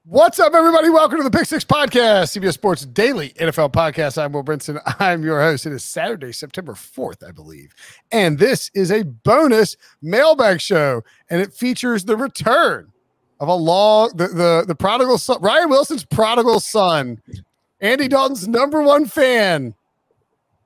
What's up, everybody? Welcome to the Pick Six Podcast, CBS Sports Daily NFL Podcast. I'm Will Brinson. I'm your host. It is Saturday, September 4th, I believe. And this is a bonus mailbag show, and it features the return of the prodigal son, Ryan Wilson's prodigal son, Andy Dalton's #1 fan,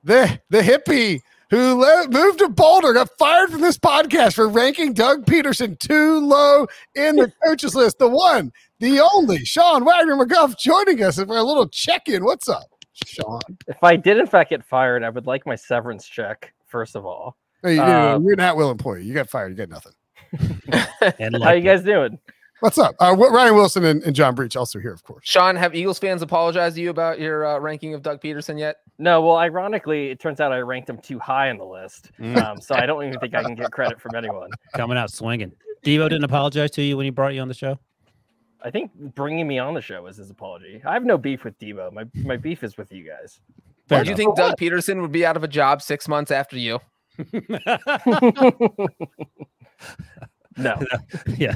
the hippie who moved to Boulder, got fired from this podcast for ranking Doug Peterson too low in the coaches list. The one, the only, Sean Wagner-McGough joining us for a little check-in. What's up, Sean? If I did in fact get fired, I would like my severance check, first of all. No, you're an at-will employee. You got fired. You got nothing. How you guys doing? What's up? Ryan Wilson and John Breech also here, of course. Sean, have Eagles fans apologized to you about your ranking of Doug Peterson yet? No, well, ironically, it turns out I ranked him too high on the list. So I don't even think I can get credit from anyone. Coming out swinging. Devo didn't apologize to you when he brought you on the show? I think bringing me on the show was his apology. I have no beef with Devo. My beef is with you guys. Do you think Doug Peterson would be out of a job 6 months after you? No. Yeah.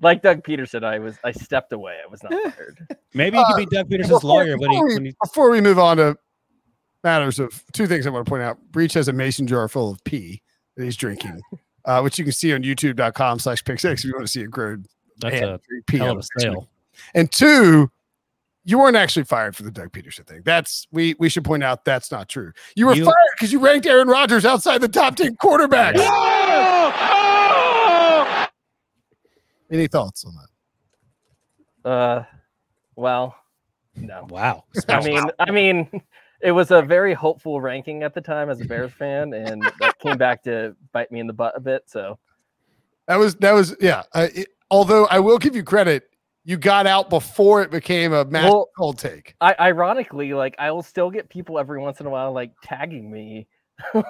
Like Doug Peterson, I stepped away. I was not fired. Maybe you could be Doug Peterson's lawyer. Before we move on to matters of two things I want to point out. Breech has a mason jar full of pee that he's drinking, which you can see on youtube.com/pick6 if you want to see it grow. That's a hell of a sale. And two, you weren't actually fired for the Doug Peterson thing. That's we should point out that's not true. You were fired because you ranked Aaron Rodgers outside the top 10 quarterbacks. Yeah. Any thoughts on that? Well, no. Wow. I mean, it was a very hopeful ranking at the time as a Bears fan, and that came back to bite me in the butt a bit. So that was yeah. Although I will give you credit, you got out before it became a massive cold take. Ironically, like I will still get people every once in a while like tagging me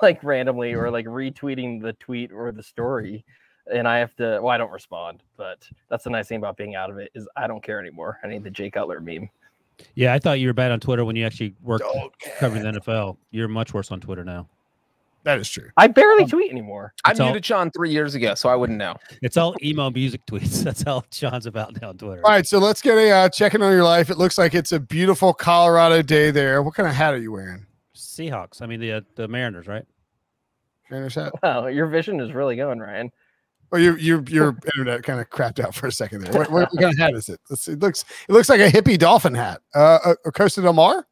like randomly or like retweeting the tweet or the story. And I have to, I don't respond, but that's the nice thing about being out of it is I don't care anymore. I need the Jay Cutler meme. Yeah, I thought you were bad on Twitter when you actually worked covering the NFL. You're much worse on Twitter now. That is true. I barely tweet anymore. I muted Sean 3 years ago, so I wouldn't know. It's all emo music tweets. That's all Sean's about now on Twitter. All right, so let's get a check-in on your life. It looks like it's a beautiful Colorado day there. What kind of hat are you wearing? Seahawks. I mean, the Mariners, right? Mariners hat? Wow, your vision is really going, Ryan. Well, your internet kind of crapped out for a second there. What kind of hat is it? It looks like a hippie dolphin hat. A Costa Del Mar?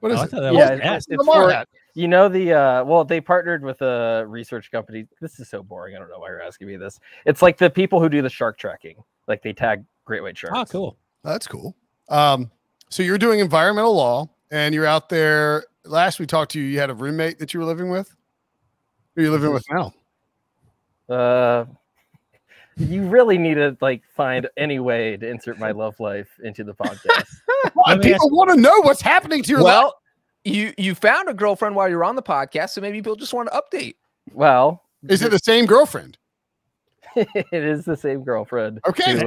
What is it? It's for, you know, they partnered with a research company. This is so boring. I don't know why you're asking me this. It's like the people who do the shark tracking. Like they tag great white sharks. Oh, cool. That's cool. So you're doing environmental law and you're out there. Last we talked to you, you had a roommate that you were living with. Who are you living with now? You really need to like find any way to insert my love life into the podcast. People want to know what's happening to your life. You found a girlfriend while you were on the podcast, so maybe people just want to update. Well, is it the same girlfriend? It is the same girlfriend. Okay, who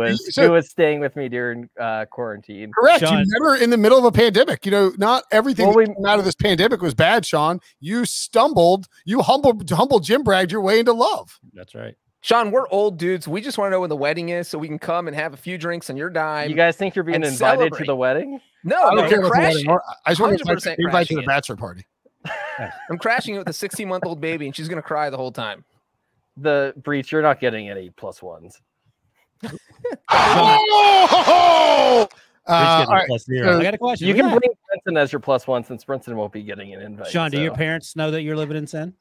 was staying with me during quarantine. Correct. Sean, you met her in the middle of a pandemic. You know, not everything that came out of this pandemic was bad, Sean. You stumbled. You humble Jim bragged your way into love. That's right. Sean, we're old dudes. We just want to know when the wedding is so we can come and have a few drinks on your dime. You guys think you're being invited to the wedding? No, I don't care about the wedding. I just want to invite you to the bachelor party. I'm crashing it with a 16-month-old baby, and she's going to cry the whole time. The Breech, you're not getting any +1s. All right. I got a question. You can bring Brinson as your +1 since Brinson won't be getting an invite. Sean, do your parents know that you're living in sin?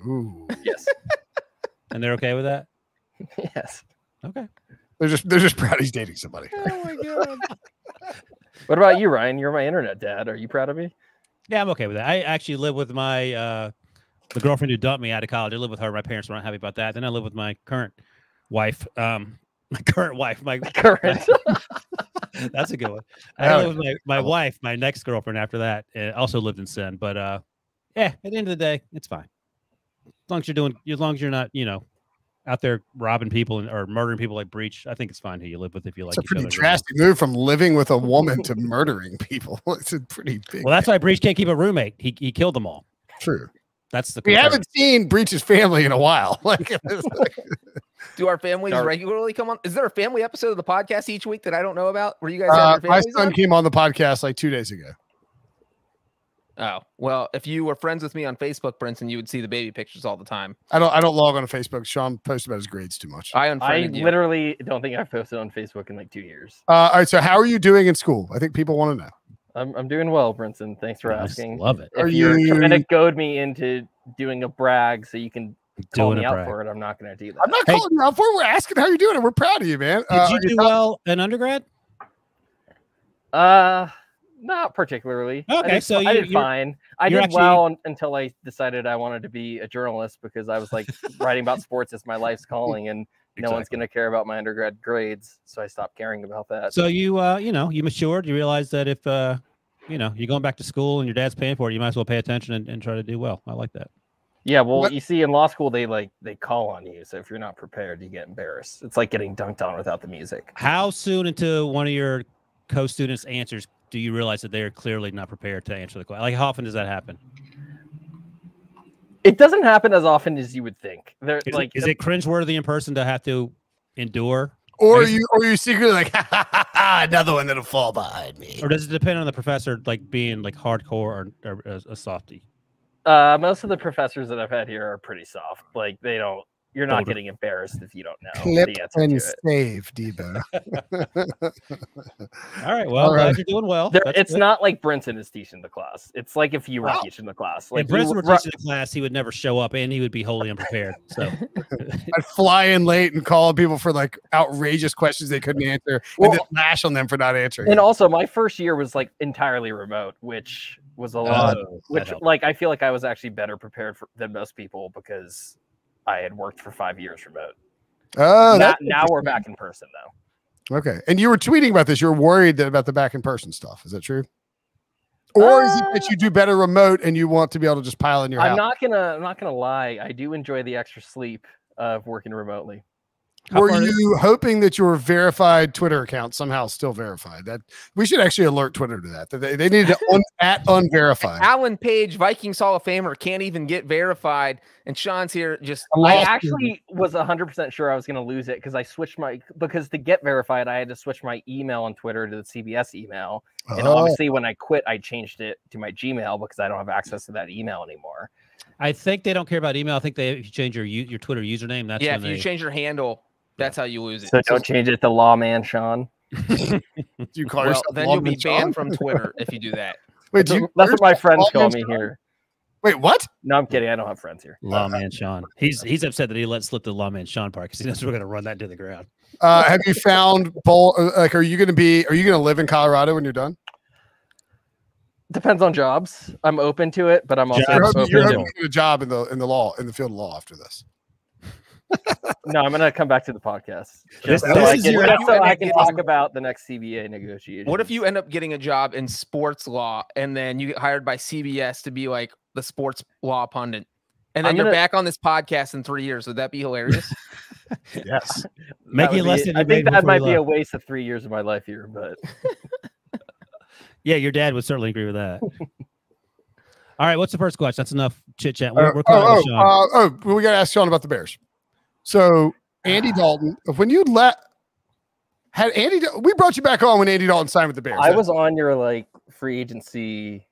Ooh. Yes. And they're okay with that? Yes. Okay. They're just proud he's dating somebody. Oh my god. What about you, Ryan? You're my internet dad. Are you proud of me? Yeah, I'm okay with that. I actually live with my the girlfriend who dumped me out of college. I live with her. My parents were not happy about that. Then I live with my current wife. That's a good one. I live with my wife, my next girlfriend after that. Also lived in sin. But yeah, at the end of the day, it's fine. As long as you're not, out there robbing people or murdering people like Breech, I think it's fine who you live with if you like. It's a pretty drastic move from living with a woman to murdering people. It's a pretty big. Well, that's why Breech can't keep a roommate. He killed them all. True. That's the. We haven't seen Breech's family in a while. Do our families regularly come on? Is there a family episode of the podcast each week that I don't know about? Where you guys have your my families son on? came on the podcast like 2 days ago. Oh, well, if you were friends with me on Facebook, Brinson, you would see the baby pictures all the time. I don't log on to Facebook. Sean posts about his grades too much. I literally don't think I've posted on Facebook in like 2 years. All right, so how are you doing in school? I think people want to know. I'm doing well, Brinson. Thanks for asking. Love it. If you're trying to goad me into doing a brag so you can call me out brag. for it, I'm not going to do that. I'm not calling you out for it. We're asking how you're doing, and we're proud of you, man. Did you do well in undergrad? Not particularly. Okay, I did fine. I did well until I decided I wanted to be a journalist because I was like writing about sports as my life's calling, and no one's going to care about my undergrad grades, so I stopped caring about that. So you matured. You realized that if you're going back to school and your dad's paying for it, you might as well pay attention and try to do well. I like that. Yeah, well, you see, in law school, they call on you, so if you're not prepared, you get embarrassed. It's like getting dunked on without the music. How soon into one of your co-students' answers do you realize that they are clearly not prepared to answer the question? Like, how often does that happen? It doesn't happen as often as you would think. Is it cringeworthy in person to have to endure? Or you secretly like, another one that'll fall behind me? Or does it depend on the professor, like being like hardcore or a softie? Most of the professors that I've had here are pretty soft. Like you're not getting embarrassed if you don't know the answer to it. Save, Debo. All right, well, glad you're doing well. It's not like Brinson is teaching the class. It's like if you were teaching the class. Like if Brinson were teaching the class, he would never show up, and he would be wholly unprepared. So I'd fly in late and call people for like outrageous questions they couldn't answer, and then lash on them for not answering. And also, my first year was like entirely remote, which was a lot. I feel like I was actually better prepared than most people because I had worked for 5 years remote. Oh, now we're back in person though. Okay, and you were tweeting about this. You're worried about the back in person stuff. Is that true? Or is it that you do better remote and you want to be able to just pile in your house? I'm not gonna lie. I do enjoy the extra sleep of working remotely. Were you hoping that your verified Twitter account somehow still verified? That we should actually alert Twitter to that. They need to at unverified. Alan Page, Vikings Hall of Famer, can't even get verified, and Sean's here just. I actually was 100% sure I was going to lose it because to get verified, I had to switch my email on Twitter to the CBS email, and obviously when I quit, I changed it to my Gmail because I don't have access to that email anymore. I think they don't care about email. I think if you change your Twitter username, that's if you change your handle. That's how you lose it. So don't change it to Lawman Sean. Do you call yourself then you'll be banned from Twitter if you do that. Wait, that's what my friends call me here. Wait, what? No, I'm kidding. I don't have friends here. Lawman Sean. He's upset that he let slip the Lawman Sean part because he knows we're going to run that to the ground. Have you found are you going to live in Colorado when you're done? Depends on jobs. I'm open to it, but I'm also open to a job in the field of law after this. No, I'm gonna come back to the podcast so I can talk about the next CBA negotiation. What if you end up getting a job in sports law and then you get hired by CBS to be like the sports law pundit, and then you're back on this podcast in 3 years? Would that be hilarious? Yes. I think that might be a waste of 3 years of my life here, but yeah, your dad would certainly agree with that. All right, what's the first question? That's enough chit chat. We're calling Sean. We got to ask Sean about the Bears. So Andy Dalton, when you we brought you back on when Andy Dalton signed with the Bears. I was on your free agency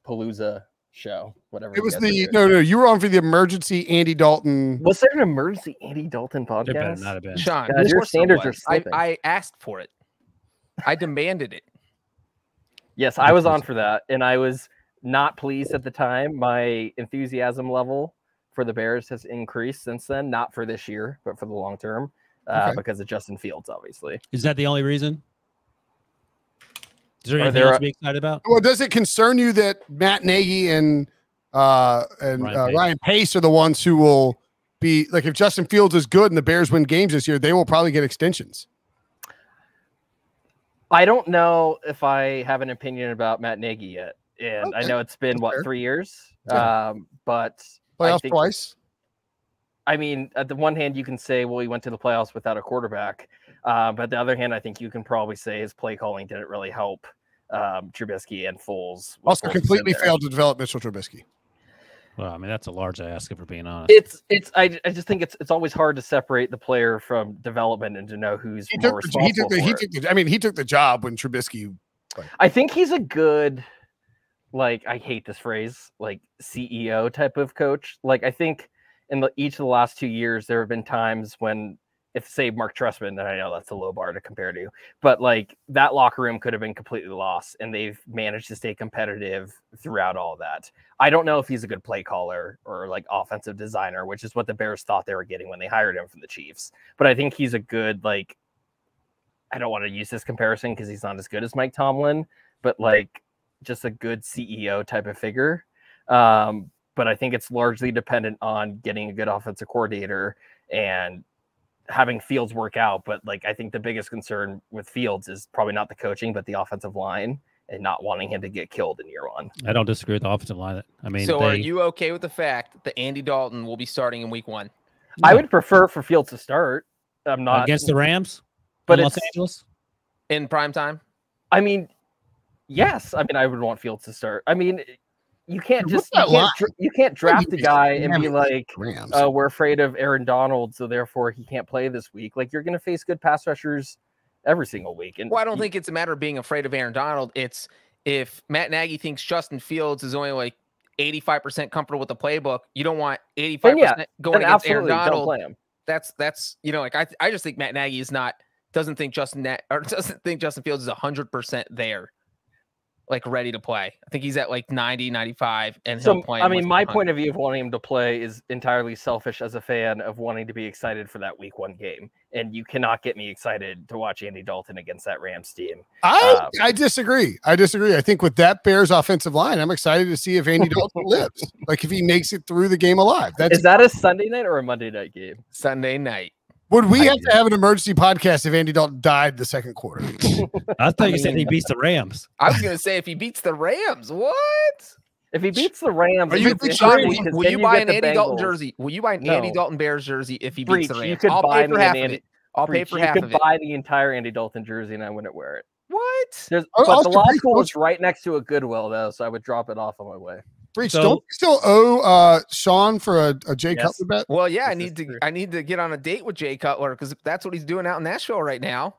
palooza show, whatever. It was you were on for the emergency Andy Dalton. Was there an emergency Andy Dalton podcast? There better not have been. Sean, your standards are slipping. I asked for it. I demanded it. Yes, I was on for that, and I was not pleased at the time. My enthusiasm level for the Bears has increased since then, not for this year, but for the long term, because of Justin Fields, obviously. Is that the only reason? Is there anything else to be excited about? Well, does it concern you that Matt Nagy and Ryan Pace are the ones who will be like, if Justin Fields is good and the Bears win games this year, they will probably get extensions? I don't know if I have an opinion about Matt Nagy yet. And I know it's been 3 years, but playoffs twice. I mean, at the one hand, you can say, well, he went to the playoffs without a quarterback. But the other hand, I think you can probably say his play calling didn't really help Trubisky and Foles. Also completely failed to develop Mitchell Trubisky. Well, I mean, that's a large ask if we're being honest. I just think it's always hard to separate the player from development and to know who's more responsible. He took the job when Trubisky. I think he's a good, like, I hate this phrase, like CEO type of coach. Like, I think in each of the last 2 years, there have been times when, if say Mark Trestman, and I know that's a low bar to compare to, but like that locker room could have been completely lost, and they've managed to stay competitive throughout all that. I don't know if he's a good play caller or like offensive designer, which is what the Bears thought they were getting when they hired him from the Chiefs. But I think he's a good, like, I don't want to use this comparison because he's not as good as Mike Tomlin, but like just a good CEO type of figure. But I think it's largely dependent on getting a good offensive coordinator and having Fields work out. But like, I think the biggest concern with Fields is probably not the coaching, but the offensive line, and not wanting him to get killed in year one. I don't disagree with the offensive line. I mean, so are you okay with the fact that Andy Dalton will be starting in week 1? I would prefer for Fields to start. I'm not against the Rams, but in Los Angeles in prime time. I mean, yes. I mean, I would want Fields to start. I mean, you can't just you can't draft a guy and be like, we're afraid of Aaron Donald, so therefore he can't play this week. Like, you're going to face good pass rushers every single week. And well, I don't think it's a matter of being afraid of Aaron Donald. It's if Matt Nagy thinks Justin Fields is only like 85% comfortable with the playbook, you don't want 85% going against Aaron Donald. Play him. That's you know, like I just think Matt Nagy doesn't think Justin Fields is 100% there, like ready to play. I think he's at like 90, 95, and he'll play. I mean, my point of view of wanting him to play is entirely selfish as a fan of wanting to be excited for that week 1 game. And you cannot get me excited to watch Andy Dalton against that Rams team. I disagree. I think with that Bears offensive line, I'm excited to see if Andy Dalton lives. Like, if he makes it through the game alive. Is that a Sunday night or a Monday night game? Sunday night. Would we have to have an emergency podcast if Andy Dalton died the second quarter? I thought you said he beats the Rams. I was going to say if he beats the Rams. What? If he beats the Rams, will you buy an Andy Dalton jersey? Will you buy an Andy Dalton Bears jersey if he beats the Rams? I'll pay for half of it. I'll pay for half of it. You could buy the entire Andy Dalton jersey and I wouldn't wear it. What? But the law school was right next to a Goodwill, though, so I would drop it off on my way. Breech, don't you still owe Sean for a Jay Cutler bet? Well, yeah, I need to get on a date with Jay Cutler because that's what he's doing out in Nashville right now.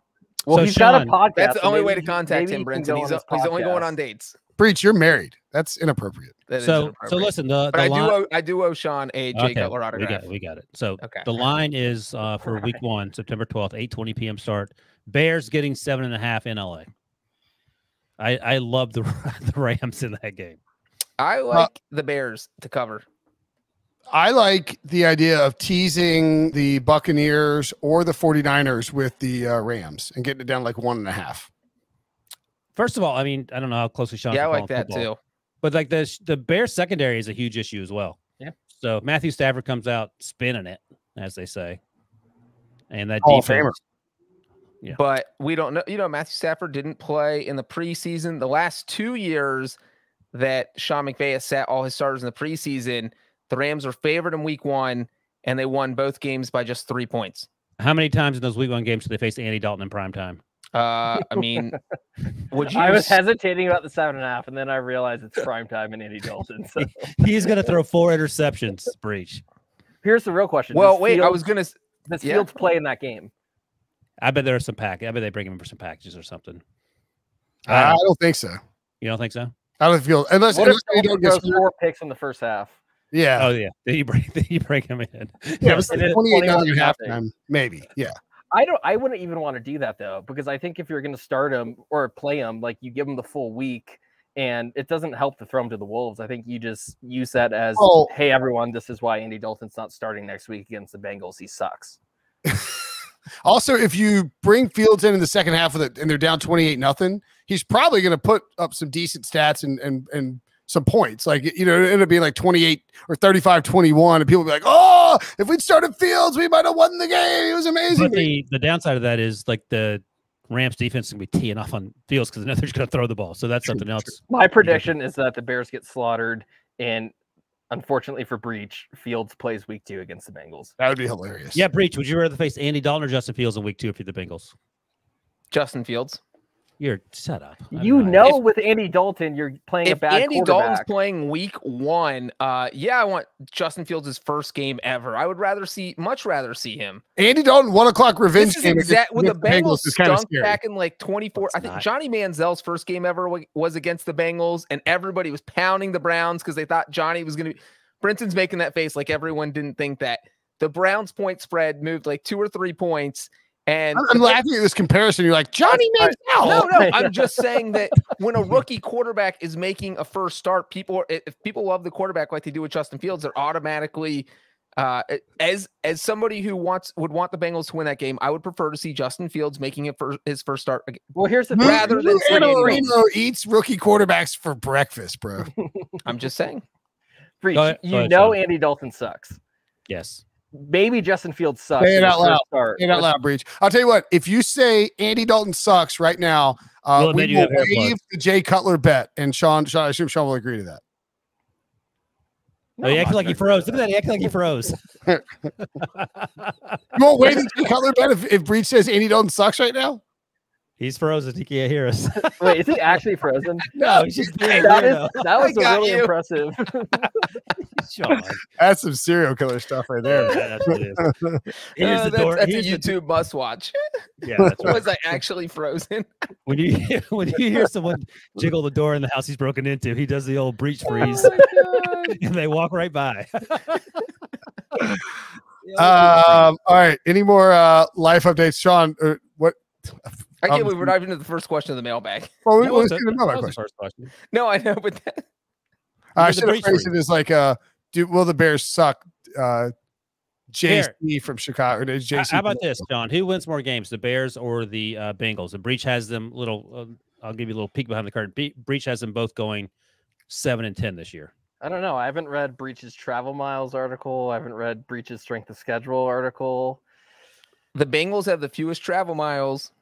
Well, so he's got a podcast. That's the only way to contact him, Brinson. He's only going on dates. Breech, you're married. That's inappropriate. So listen, I do owe Sean a Jay Cutler autograph. We got it. So the line is for week 1, September 12th, 8:20 p.m. start. Bears getting 7.5 in LA. I love the Rams in that game. I like the Bears to cover. I like the idea of teasing the Buccaneers or the 49ers with the Rams and getting it down like 1.5. First of all, I mean, I don't know how closely Sean. Yeah, I like that too. But like the Bears secondary is a huge issue as well. Yeah. So Matthew Stafford comes out spinning it, as they say, and that defense. Yeah. But we don't know. You know, Matthew Stafford didn't play in the preseason. The last 2 years that Sean McVay has sat all his starters in the preseason, the Rams were favored in week 1, and they won both games by just 3 points. How many times in those week 1 games did they face Andy Dalton in prime time? I mean, I was hesitating about the 7.5, and then I realized it's prime time in Andy Dalton. So. He's going to throw 4 interceptions, Breech. Here's the real question. Well, wait, I was going to... Does Fields play in that game? I bet there's some I bet they bring him for some packages or something. I don't think so. You don't think so? I don't feel unless he don't get 4 picks in the first half. Yeah. Oh yeah. Then you bring him in. Yeah, it was 28 at halftime. Maybe. Yeah. I wouldn't even want to do that though, because I think if you're going to start him or play him, like you give him the full week, and it doesn't help to throw him to the Wolves. I think you just use that as, hey everyone, this is why Andy Dalton's not starting next week against the Bengals. He sucks. Also, if you bring Fields in the second half of it and they're down 28-0, he's probably going to put up some decent stats and some points. Like, you know, it ended up being like 28 or 35-21, and people will be like, oh, if we'd started Fields, we might have won the game. He was amazing. But the downside of that is like the Rams defense is going to be teeing off on Fields because they're just going to throw the ball. So that's something else. My prediction is that the Bears get slaughtered, and unfortunately for Breech, Fields plays week 2 against the Bengals. That would be hilarious. Yeah, Breech, would you rather face Andy Dalton or Justin Fields in week 2 if you're the Bengals? Justin Fields. You're shut up. With Andy Dalton, you're playing a bad Andy quarterback. Dalton's playing week 1, I want Justin Fields' first game ever. I would much rather see him. Andy Dalton 1 o'clock revenge This is game when the Bengals stunk scary. back in like 24. I think Johnny Manziel's first game ever was against the Bengals, and everybody was pounding the Browns because they thought Johnny was going to. Brinson's making that face like everyone didn't think that the Browns' point spread moved like 2 or 3 points. And I'm laughing at this comparison. You're like, Johnny Manziel. No, I'm just saying that when a rookie quarterback is making a first start, if people love the quarterback like they do with Justin Fields, they're automatically as somebody who would want the Bengals to win that game, I would prefer to see Justin Fields making it for his first start. Well, here's the thing. Rather than Marino eats rookie quarterbacks for breakfast, bro. I'm just saying. Breech, Go ahead, Andy Dalton sucks. Yes. Maybe Justin Fields sucks. Say it out loud. Say it out loud, Breech. I'll tell you what. If you say Andy Dalton sucks right now, we will waive the Jay Cutler bet, and Sean, I assume Sean will agree to that. No, he acted like he froze. Look at that. He acted like he froze. You won't waive the Jay Cutler bet if Breech says Andy Dalton sucks right now? He's frozen. He can't hear us. Wait, is he actually frozen? No, he's just being that was really impressive. That's some serial killer stuff right there. Yeah, that's what it is. Here's the door. That's a YouTube must watch. Yeah, that's right. Was I actually frozen? When you hear someone jiggle the door in the house he's broken into, he does the old breach freeze, and they walk right by. All right. Any more life updates, Sean? What? I can't believe we're not even to the first question of the mailbag. Well, That was the first question. No, I know, but I should have phrased it as like, will the Bears suck? JC from Chicago. JC How about this, John? Who wins more games, the Bears or the Bengals? And Breech has them I'll give you a little peek behind the curtain. Breech has them both going 7-10 this year. I don't know. I haven't read Breech's travel miles article. I haven't read Breech's strength of schedule article. The Bengals have the fewest travel miles.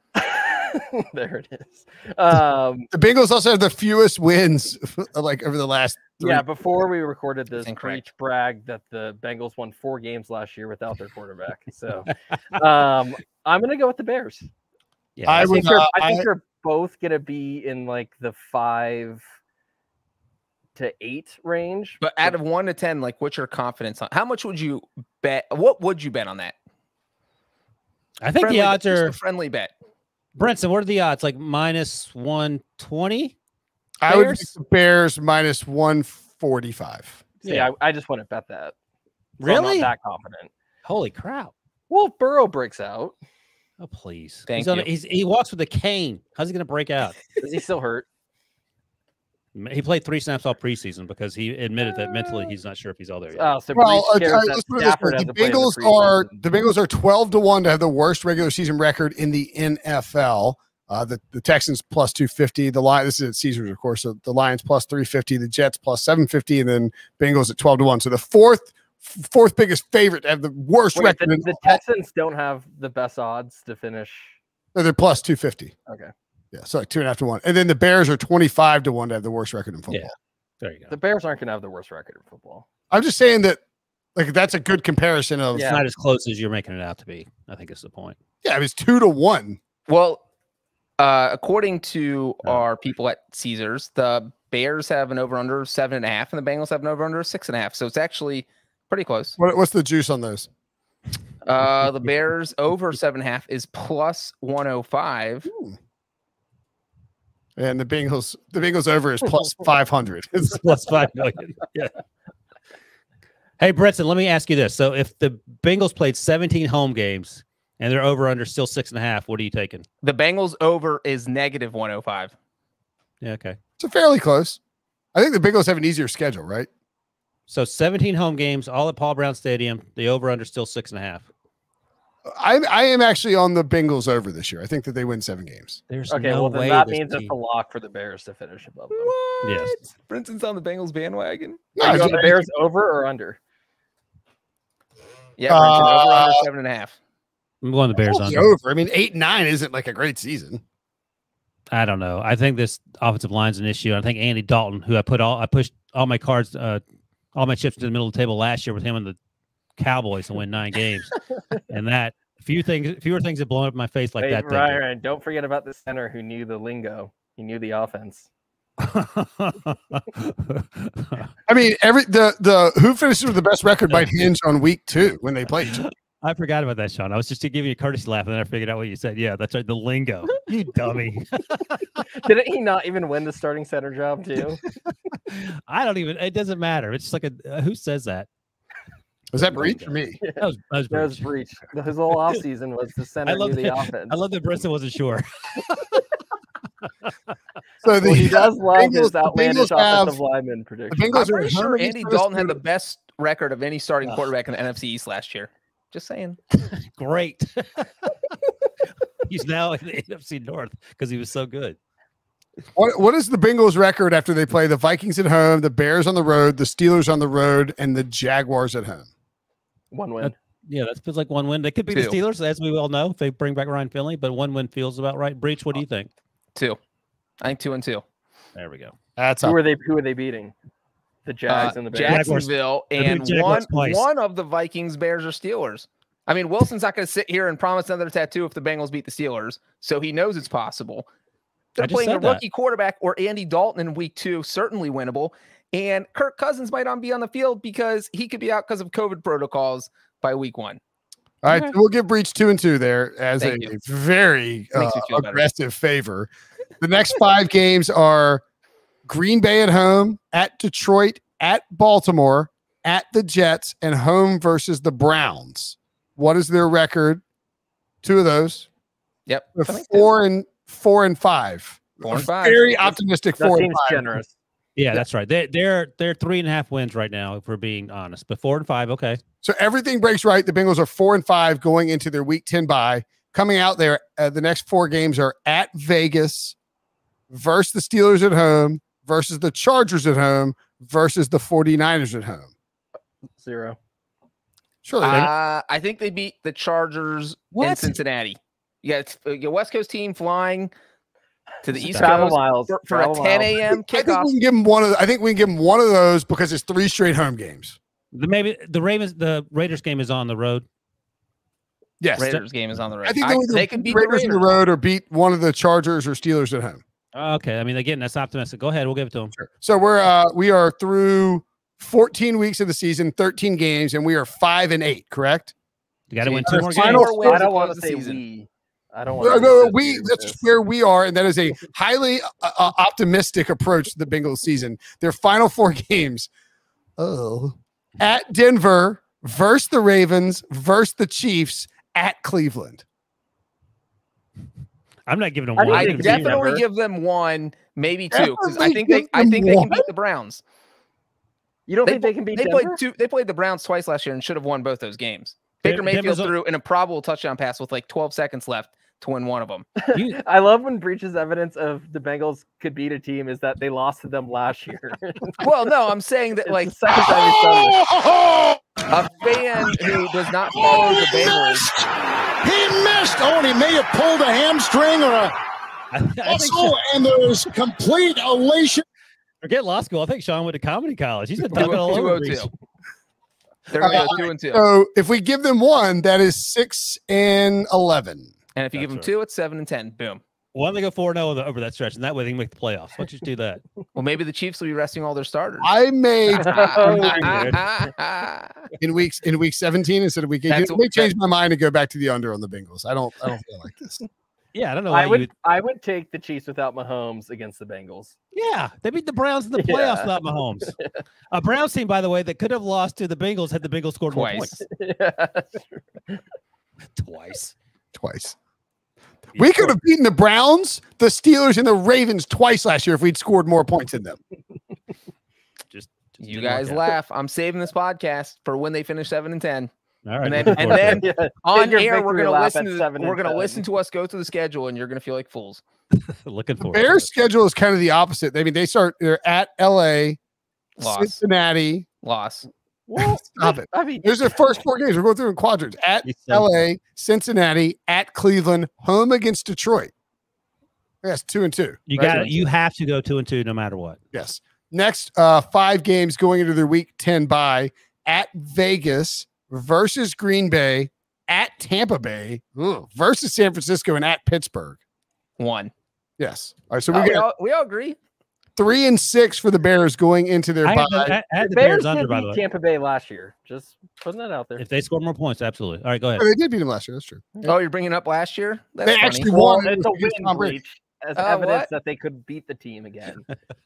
There it is. The Bengals also have the fewest wins like over the last 3. Yeah, before we recorded this, Breech bragged that the Bengals won 4 games last year without their quarterback. So I'm going to go with the Bears. Yeah, I think they're both going to be in like the 5 to 8 range. But out of 1 to 10, like what's your confidence on? How much would you bet? What would you bet on that? I think the odds are a friendly bet. Brinson, what are the odds? Like minus 120? I would pick the Bears minus 145. Yeah, I just want to bet that. So really? I'm not that confident. Holy crap. Well, if Burrow breaks out. Oh, please. Thank you. He walks with a cane. How's he going to break out? Is he still hurt? He played 3 snaps all preseason because he admitted that mentally he's not sure if he's all there yet. Oh, so let's put it this way. The Bengals are 12-1 to have the worst regular season record in the NFL. The Texans plus 250. The Lions, this is at Caesars, of course. So the Lions plus 350, the Jets plus 750, and then Bengals at 12-1. So the fourth biggest favorite to have the worst record. The Texans don't have the best odds to finish. No, they're plus 250. Okay. Yeah, so like 2.5 to 1. And then the Bears are 25-1 to have the worst record in football. Yeah, there you go. The Bears aren't going to have the worst record in football. I'm just saying that, like, that's a good comparison of. It's not as close as you're making it out to be. I think is the point. Yeah, it was 2-1. Well, according to our people at Caesars, the Bears have an over/under 7.5, and the Bengals have an over/under 6.5. So it's actually pretty close. What's the juice on those? The Bears over 7.5 is plus 105. Ooh. And the Bengals over is plus 500. It's plus 5 million. Yeah. Hey, Brinson, let me ask you this. So if the Bengals played 17 home games and they're over under still 6.5, what are you taking? The Bengals over is negative 105. Yeah, okay. So fairly close. I think the Bengals have an easier schedule, right? So 17 home games, all at Paul Brown Stadium. The over under still 6.5. I am actually on the Bengals over this year. I think that they win 7 games. There's okay, no well then way that means it's a lock for the Bears to finish above them. What? Yes. Brinson's on the Bengals bandwagon. Are you on the Bears over or under? Yeah, Brinson, over under 7.5. I'm going the Bears under. Over. I mean, 8-9 isn't like a great season. I don't know. I think this offensive line's an issue. I think Andy Dalton, who I pushed all my cards, all my chips to the middle of the table last year with him and the Cowboys and win 9 games, and that fewer things have blown up in my face like that. Right. Don't forget about the center who knew the lingo. He knew the offense. I mean, the who finishes with the best record might hinge on week 2 when they play each other. I forgot about that, Sean. I was just to give you a courtesy laugh, and then I figured out what you said. Yeah, that's right. The lingo. You dummy. Didn't he not even win the starting center job too? It doesn't matter. It's just like who says that? Was that Breech or me? Yeah. That was Breech. His whole offseason was the center knew the offense. I love that Brinson wasn't sure. So he does love his outlandish offensive lineman prediction. I'm pretty sure Andy Dalton had the best record of any starting quarterback in the NFC East last year. Just saying. Great. He's now in the NFC North because he was so good. What is the Bengals record after they play the Vikings at home, the Bears on the road, the Steelers on the road, and the Jaguars at home? 1 win. That feels like 1 win. They could be 2. the Steelers, as we all know, if they bring back Ryan Finley, but 1 win feels about right. Breech, what do you think? 2. I think 2-2. There we go. Who are they beating? The Jags and the Bears. Jacksonville and one of the Vikings, Bears, or Steelers. I mean, Wilson's not going to sit here and promise another tattoo if the Bengals beat the Steelers, so he knows it's possible. They're playing a rookie quarterback or Andy Dalton in week 2, certainly winnable. And Kirk Cousins might not be on the field because he could be out because of COVID protocols by week 1. All right, we'll give Breech 2-2 there as a very aggressive favor. The next 5 games are Green Bay at home, at Detroit, at Baltimore, at the Jets, and home versus the Browns. What is their record? 2 of those. Yep. 4 and 5. 4 and 5. Very optimistic. 4 and 5. Generous. Yeah, that's right. They're 3.5 wins right now, if we're being honest. But 4 and 5, okay. So everything breaks right. The Bengals are 4 and 5 going into their week 10 bye. Coming out there, the next 4 games are at Vegas versus the Steelers at home versus the Chargers at home versus the 49ers at home. 0. Sure. I think they beat the Chargers in Cincinnati. Yeah, it's a West Coast team flying to the East Coast for a 10 a.m. kickoff. I think we can give them one of those because it's 3 straight home games. Maybe the Raiders game is on the road. Yes, Raiders game is on the road. I think they could beat Raiders on the road or beat one of the Chargers or Steelers at home. Okay, I mean, again, that's optimistic. Go ahead, we'll give it to them. Sure. So we are through 14 weeks of the season, 13 games, and we are 5 and 8. Correct? You got to win 2 more games. I don't want to say we. I don't want. No, that's where we are, and that is a highly optimistic approach to the Bengals season. Their final 4 games: at Denver, versus the Ravens, versus the Chiefs, at Cleveland. I'm not giving them 1. I definitely give them 1, maybe 2, because I think they can beat the Browns. You don't think they can beat Denver? They played the Browns twice last year and should have won both those games. Baker Mayfield threw an improbable touchdown pass with like 12 seconds left to win one of them. I love when Breech's evidence of the Bengals could beat a team is that they lost to them last year. Well, no, I'm saying that like the second time he's done a fan who does not follow the Bengals. He missed. He may have pulled a hamstring or a muscle, and there's complete elation. Forget law school. I think Sean went to comedy college. He's been talking all over. They're going to go 2 and 2. So if we give them 1, that is 6 and 11. And if you give them 2, it's 7 and 10. Boom. Why don't they go 4-0 over that stretch, and that way they can make the playoffs? Why don't you do that? Well, maybe the Chiefs will be resting all their starters. I may in week 17 instead of week 18. I may change my mind and go back to the under on the Bengals. I don't feel like this. Yeah, I don't know. I would take the Chiefs without Mahomes against the Bengals. Yeah, they beat the Browns in the playoffs without Mahomes. A Browns team, by the way, that could have lost to the Bengals had the Bengals scored more points. Twice. We could have beaten the Browns, the Steelers, and the Ravens twice last year if we'd scored more points than them. Just you guys laugh. I'm saving this podcast for when they finish 7 and 10. All right, and then on air we're gonna listen to us go through the schedule, and you're gonna feel like fools. Looking forward. Their schedule is kind of the opposite. I mean, they're at LA, Cincinnati, loss. Well, stop it. I mean, there's their first 4 games. We're going through in quadrants. At LA, Cincinnati, at Cleveland, home against Detroit. Yes, 2 and 2. You got it. You have to go 2 and 2 no matter what. Yes. Next 5 games going into their week 10 bye: at Vegas versus Green Bay, at Tampa Bay versus San Francisco and at Pittsburgh. 1. Yes. All right. So we all agree. 3 and 6 for the Bears going into their bye. I had the Bears Bears under, by the beat way. Tampa Bay last year. Just putting that out there. If they scored more points, absolutely. All right, go ahead. Oh, they did beat them last year. That's true. Oh, you're bringing up last year? That's They funny. actually won. It's a It was win, Breech. Breech, as evidence that they could beat the team again.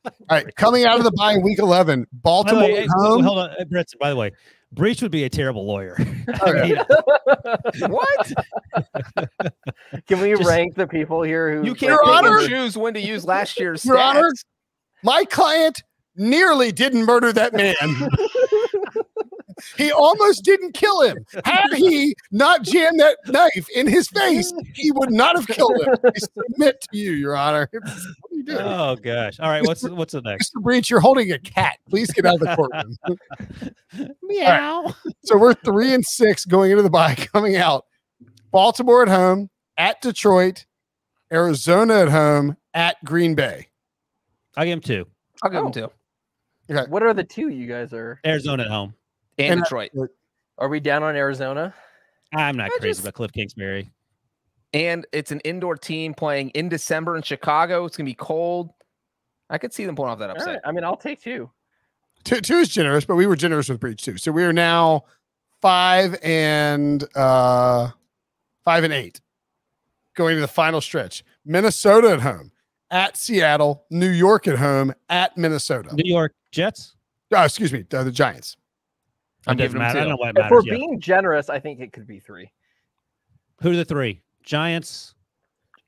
All right. Coming out of the bye in week 11, Baltimore By the way, home. hold on, Brinson, by the way, Breech would be a terrible lawyer. What? Can we rank the people here who You can't pick and choose when to use last year's Your stats. Honor, my client nearly didn't murder that man. He almost didn't kill him. Had he not jammed that knife in his face, he would not have killed him. I submit to you, Your Honor. What are you doing? Oh gosh! All right, what's the next? Mr. Breech, you're holding a cat. Please get out of the courtroom. Meow. Right. So we're 3 and 6 going into the bye. Coming out, Baltimore at home, at Detroit, Arizona at home, at Green Bay. I'll give him 2. I'll give them 2. Okay. What are the 2 you guys are? Arizona at home. And Detroit. Are we down on Arizona? I'm not crazy about Cliff Kingsbury. And it's an indoor team playing in December in Chicago. It's going to be cold. I could see them pulling off that upset. Right. I mean, I'll take 2. 2 is generous, but we were generous with Breech too. So we are now 5 and 8 going to the final stretch. Minnesota at home, at Seattle, New York at home, at Minnesota. New York Jets. Excuse me, the Giants. I'm It giving doesn't them matter. I 2. don't know why it If matters. we're Yeah. being generous, I think it could be 3. Who are the 3? Giants.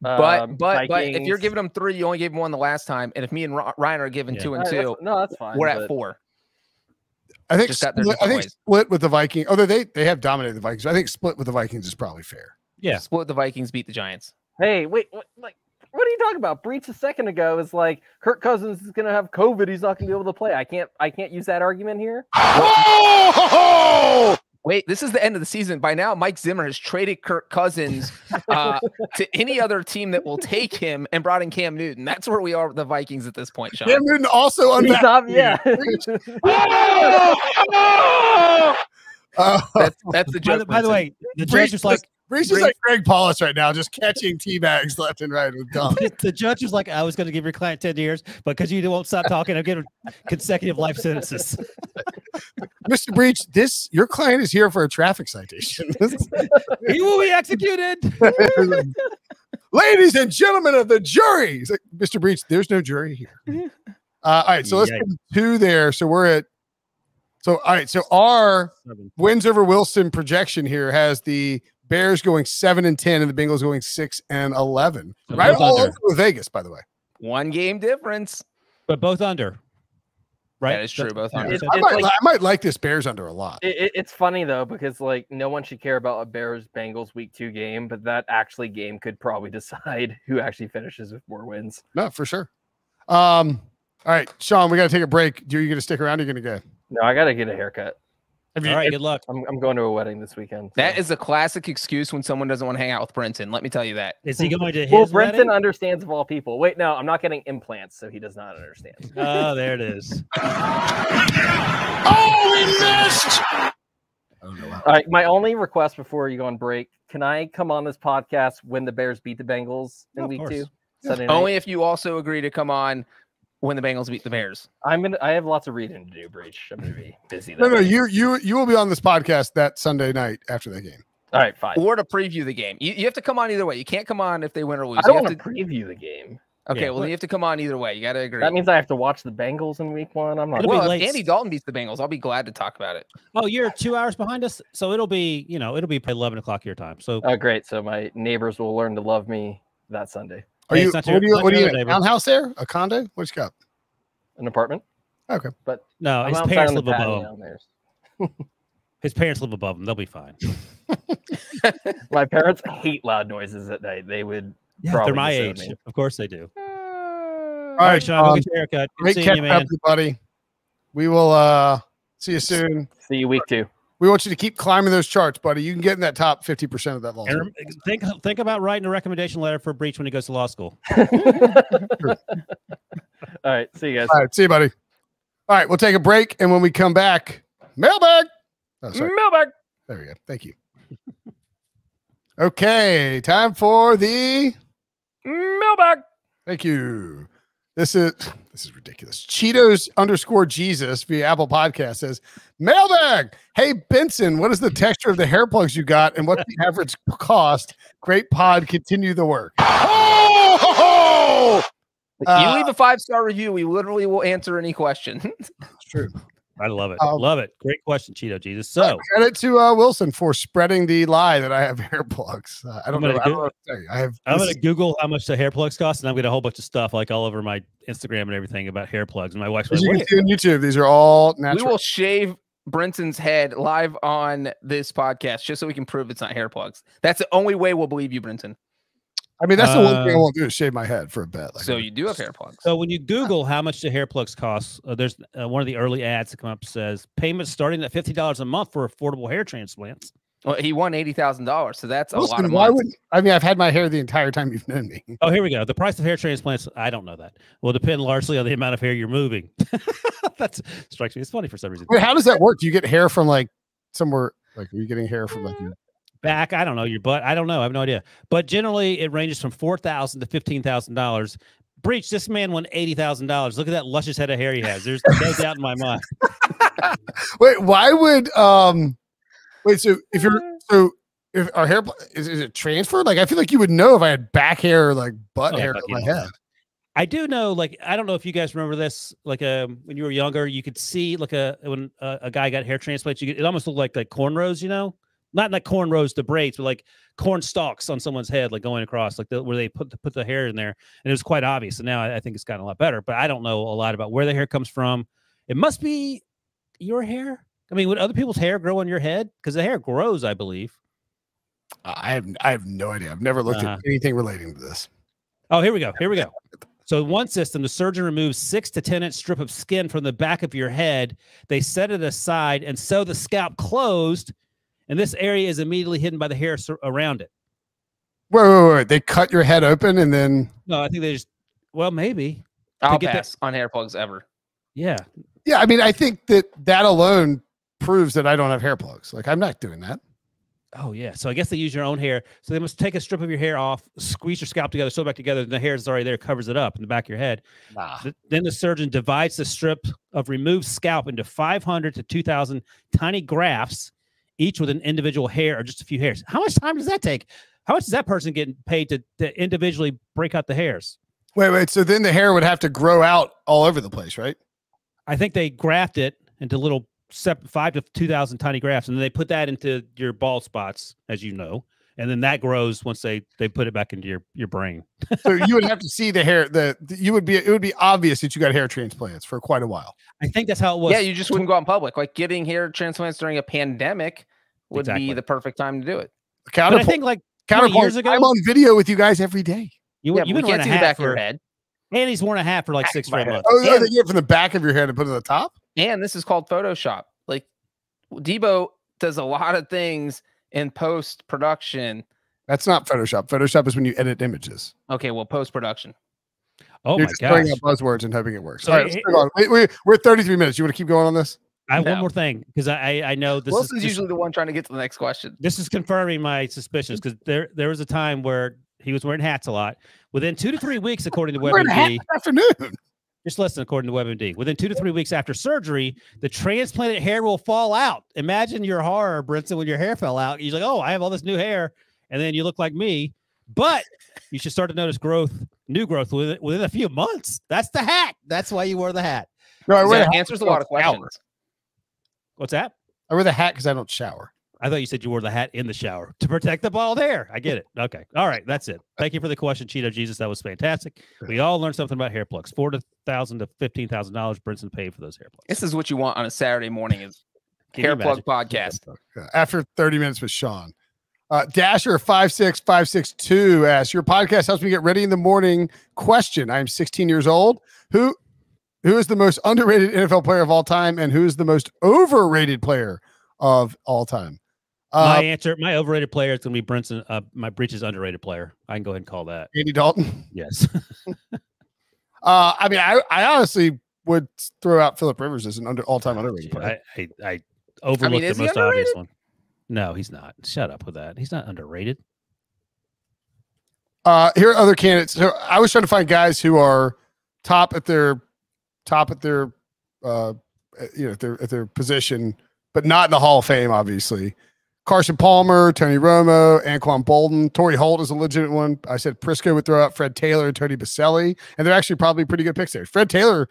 But if Vikings. you're giving them 3, you only gave them 1 the last time. And if me and Ryan are giving 2 and 2, that's fine. we're at but 4. I think Just got their different ways. split with the Vikings. Oh, they have dominated the Vikings. I think split with the Vikings is probably fair. Yeah. Split the Vikings, beat the Giants. Hey, wait, what are you talking about? Breech a second ago is like Kirk Cousins is going to have COVID. He's not going to be able to play. I can't use that argument here. Oh! Wait, this is the end of the season. By now, Mike Zimmer has traded Kirk Cousins to any other team that will take him and brought in Cam Newton. That's where we are with the Vikings at this point, Sean. Cam Newton also He's not, unvaccinated. That's the joke. By the way, the judge was like, Breech is like Greg Paulus right now, just catching tea bags left and right with dumb. the judge was like, I was going to give your client 10 years, but because you won't stop talking, I'm giving consecutive life sentences. Mr. Breech, your client is here for a traffic citation. He will be executed. Ladies and gentlemen of the jury. He's like, Mr. Breech, there's no jury here. All right, so let's get 2 there. So we're at all right, so our wins over Wilson projection here has the Bears going 7 and 10 and the Bengals going 6 and 11. So right both all under. over with Vegas, by the way. 1 game difference. But both under. Right? That is true. Both under. I might like this Bears under a lot. It's funny though, because like no one should care about a Bears Bengals week 2 game, but that actually game could probably decide who actually finishes with more wins. No, for sure. All right, Sean, we got to take a break. Are you going to stick around? Or are you going to go? No, I got to get a haircut. All right, good luck. I'm going to a wedding this weekend. So. That is a classic excuse when someone doesn't want to hang out with Brinson. Let me tell you that. Is he going to his Well, wedding? Brinson understands of all people. Wait, no, I'm not getting implants, so he does not understand. Oh, there it is. Oh, he missed! All right, my only request before you go on break, can I come on this podcast when the Bears beat the Bengals in week 2? Sunday night? Only if you also agree to come on when the Bengals beat the Bears. I have lots of reading to do, Breech. I'm gonna be busy. No, you will be on this podcast that Sunday night after that game. All right, fine. Or to preview the game. You have to come on either way. You can't come on if they win or lose. I don't You want have to preview the game. Okay, Yeah, well, then you have to come on either way. You got to agree. That means I have to watch the Bengals in week 1. I'm not. It'll be well, if late. Andy Dalton beats the Bengals, I'll be glad to talk about it. Oh, you're 2 hours behind us, so it'll be 11 o'clock your time. So Oh, great. So my neighbors will learn to love me that Sunday. Are Hey, you? it's not What your- are you not in your a neighbor. townhouse there? A condo? What you got? An apartment. Okay. But no, I'm his outside parents on the live above patio him. and His parents live above him. They'll be fine. my parents hate loud noises at night. They would. Yeah, probably they're my disown age. me. Of course they do. All All right, right, Sean, go get your haircut. Good Great seeing catch you, up, man. everybody. We will see you soon. See you week 2. We want you to keep climbing those charts, buddy. You can get in that top 50% of that law. And think about writing a recommendation letter for Breech when he goes to law school. All right. See you guys. All right, see you, buddy. All right, we'll take a break, and when we come back, mailbag. Oh, sorry. Mailbag. There we go. Thank you. Okay, time for the Mailbag. Thank you. This is ridiculous. Cheetos_Jesus via Apple Podcast says, mailbag. Hey, Benson, what is the texture of the hair plugs you got and what's the average cost? Great pod. Continue the work. Ho, ho, ho! You leave a 5-star review, we literally will answer any question. It's true. I love it. Love it. Great question, Cheeto Jesus. So credit to Wilson for spreading the lie that I have hair plugs. I don't know. I'm going to Google how much the hair plugs cost, and I'm going to a whole bunch of stuff like all over my Instagram and everything about hair plugs. And my wife's like, you can see on YouTube, these are all natural. We will shave Brinson's head live on this podcast just so we can prove it's not hair plugs. That's the only way we'll believe you, Brinson. I mean, that's the one thing I won't do is shave my head for a bet. So you do have hair plugs. So when you Google how much the hair plugs cost, there's one of the early ads that come up says payments starting at $50 a month for affordable hair transplants. Well, he won $80,000, so that's Wilson, a lot of why money. I've had my hair the entire time you've known me. Oh, here we go. The price of hair transplants, I don't know that. Will depend largely on the amount of hair you're moving. That strikes me. It's funny for some reason. Wait, how does that work? Do you get hair from like somewhere? Like, are you getting hair from like your back? I don't know. Your butt? I don't know. I have no idea. But generally, it ranges from $4,000 to $15,000. Breech, this man won $80,000. Look at that luscious head of hair he has. There's no doubt in my mind. Wait, why would wait? So if our hair is it transferred? Like, I feel like you would know if I had back hair or like butt hair on my head. I do know, like, I don't know if you guys remember this, like, when you were younger, you could see, like, when a guy got hair transplants, it almost looked like cornrows, you know? Not like cornrows to braids, but like corn stalks on someone's head, like going across, like where they put the hair in there. And it was quite obvious. And now I think it's gotten a lot better, but I don't know a lot about where the hair comes from. It must be your hair. I mean, would other people's hair grow on your head? Because the hair grows, I believe. I have no idea. I've never looked at anything relating to this. Oh, here we go. Here we go. So in one system, the surgeon removes 6 to 10 inch strip of skin from the back of your head. They set it aside and sew the scalp closed. And this area is immediately hidden by the hair around it. Wait. They cut your head open and then... No, I think they just... Well, maybe. I'll pass on hair plugs ever. Yeah. Yeah, I mean, I think that alone proves that I don't have hair plugs. Like, I'm not doing that. Oh, yeah. So I guess they use your own hair. So they must take a strip of your hair off, squeeze your scalp together, sew it back together, and the hair is already there, covers it up in the back of your head. Nah. Then the surgeon divides the strip of removed scalp into 500 to 2,000 tiny grafts, each with an individual hair or just a few hairs. How much time does that take? How much is that person getting paid to individually break out the hairs? Wait. So then the hair would have to grow out all over the place, right? I think they graft it into little 5 to 2,000 tiny grafts, and then they put that into your bald spots, as you know, and then that grows once they put it back into your brain. So you would have to see the hair. It would be obvious that you got hair transplants for quite a while. I think that's how it was. Yeah, you just wouldn't go out in public. Like getting hair transplants during a pandemic would be the perfect time to do it. But I think like 20 years ago, I'm on video with you guys every day. You can't see the back of your head. And he's worn a hat for like 6 straight months. Oh, yeah, they get it from the back of your head and put it on the top. And this is called Photoshop. Like Debo does a lot of things in post production. That's not Photoshop. Photoshop is when you edit images. Okay, well, post production. Oh, You're my just gosh. throwing out buzzwords and hoping it works. All right, let's move on. We're at 33 minutes. You want to keep going on this? I have one more thing because I know this Wilson's usually the one trying to get to the next question. This is confirming my suspicions because there was a time where he was wearing hats a lot. Within 2 to 3 weeks, according to WebMD. Afternoon. Just listen, according to WebMD. Within 2 to 3 weeks after surgery, the transplanted hair will fall out. Imagine your horror, Brinson, when your hair fell out. You're like, oh, I have all this new hair. And then you look like me. But you should start to notice new growth within a few months. That's the hat. That's why you wore the hat. No, I wear that answers a lot of questions. What's that? I wear the hat because I don't shower. I thought you said you wore the hat in the shower to protect the bald hair. I get it. Okay. All right. That's it. Thank you for the question, Cheeto Jesus. That was fantastic. We all learned something about hair plugs. $4,000 to $15,000. Brinson paid for those hair plugs. This is what you want on a Saturday morning is hair plug podcast. After 30 minutes with Sean. Dasher 56562 asks, your podcast helps me get ready in the morning. Question. I am 16 years old. Who is the most underrated NFL player of all time, and who is the most overrated player of all time? My overrated player is going to be Brinson. My Breech's underrated player. I can go ahead and call that Andy Dalton. Yes. I mean, I honestly would throw out Phillip Rivers as an all-time underrated player. I overlooked the most obvious one. No, he's not. Shut up with that. He's not underrated. Here are other candidates. So I was trying to find guys who are top at their at their position, but not in the Hall of Fame, obviously. Carson Palmer, Tony Romo, Anquan Bolden, Torrey Holt is a legitimate one. I said Prisco would throw out Fred Taylor and Tony Baselli, and they're actually probably pretty good picks there. Fred Taylor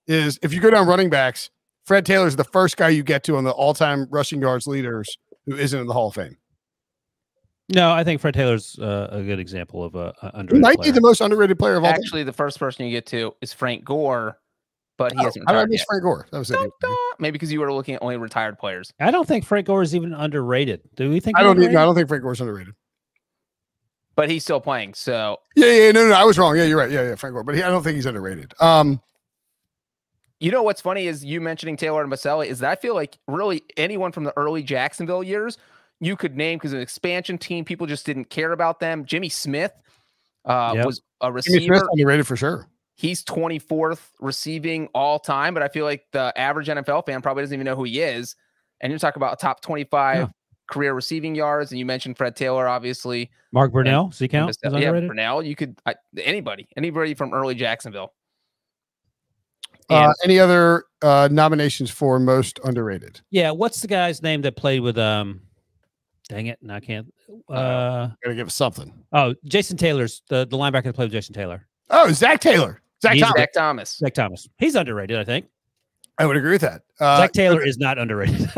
is, if you go down running backs, Fred Taylor is the first guy you get to on the all-time rushing yards leaders who isn't in the Hall of Fame. No, I think Fred Taylor's a good example of a underrated He might player. be the most underrated player of all time. Actually, the first person you get to is Frank Gore, but he hasn't I retired miss yet. Frank Gore. That was it. Maybe because you were looking at only retired players. I don't think Frank Gore is even underrated. Do we think? I don't think Frank Gore's underrated. But he's still playing, so No, I was wrong. Yeah, you're right. Yeah, Frank Gore, but I don't think he's underrated. You know what's funny is you mentioning Taylor and Baselli is that I feel like really anyone from the early Jacksonville years you could name because an expansion team, people just didn't care about them. Jimmy Smith was a receiver. Jimmy Smith's underrated for sure. He's 24th receiving all time, but I feel like the average NFL fan probably doesn't even know who he is. And you're talking about a top 25 career receiving yards, and you mentioned Fred Taylor, obviously. Mark Brunell, does he count? Yeah, Brunell. You could anybody from early Jacksonville. Any other nominations for most underrated? Yeah, what's the guy's name that played with dang it, no, I can't. Gotta give us something. Oh, Jason Taylor's the linebacker that played with Jason Taylor. Oh, Zach Taylor. Zach Thomas. Zach Thomas. He's underrated, I think. I would agree with that. Zach Taylor is not underrated.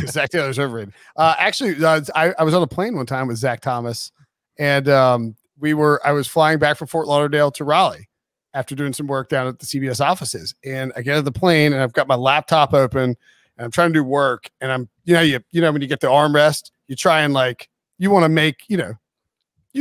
Zach Taylor's overrated. Actually, I was on a plane one time with Zach Thomas, and I was flying back from Fort Lauderdale to Raleigh after doing some work down at the CBS offices. And I get on the plane and I've got my laptop open and I'm trying to do work. And I'm, when you get the armrest, you try and you want to make, you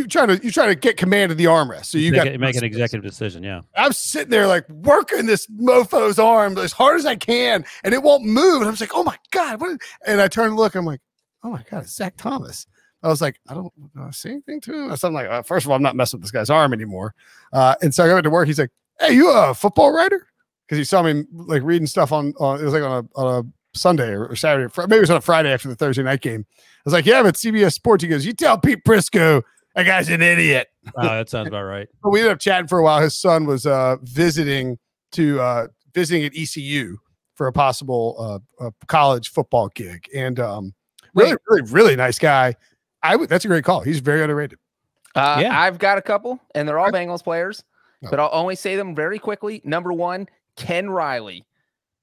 try to get command of the armrest. So you got to make an executive decision. Yeah. I'm sitting there working this mofo's arm as hard as I can and it won't move. And I was like, oh my God. And I turn and look, I'm like, oh my God, it's Zach Thomas. I was like, I don't say anything to him. So I'm like, first of all, I'm not messing with this guy's arm anymore. And so I went to work. He's like, hey, you a football writer? Because he saw me reading stuff on it was on a Sunday or Saturday. Maybe it was on a Friday after the Thursday night game. I was like, yeah, I'm at CBS Sports. He goes, you tell Pete Prisco that guy's an idiot. Oh, that sounds about right. But we ended up chatting for a while. His son was visiting at ECU for a possible college football gig. And really nice guy. That's a great call. He's very underrated. I've got a couple, and they're all Bengals players, but I'll only say them very quickly. Number one, Ken Riley,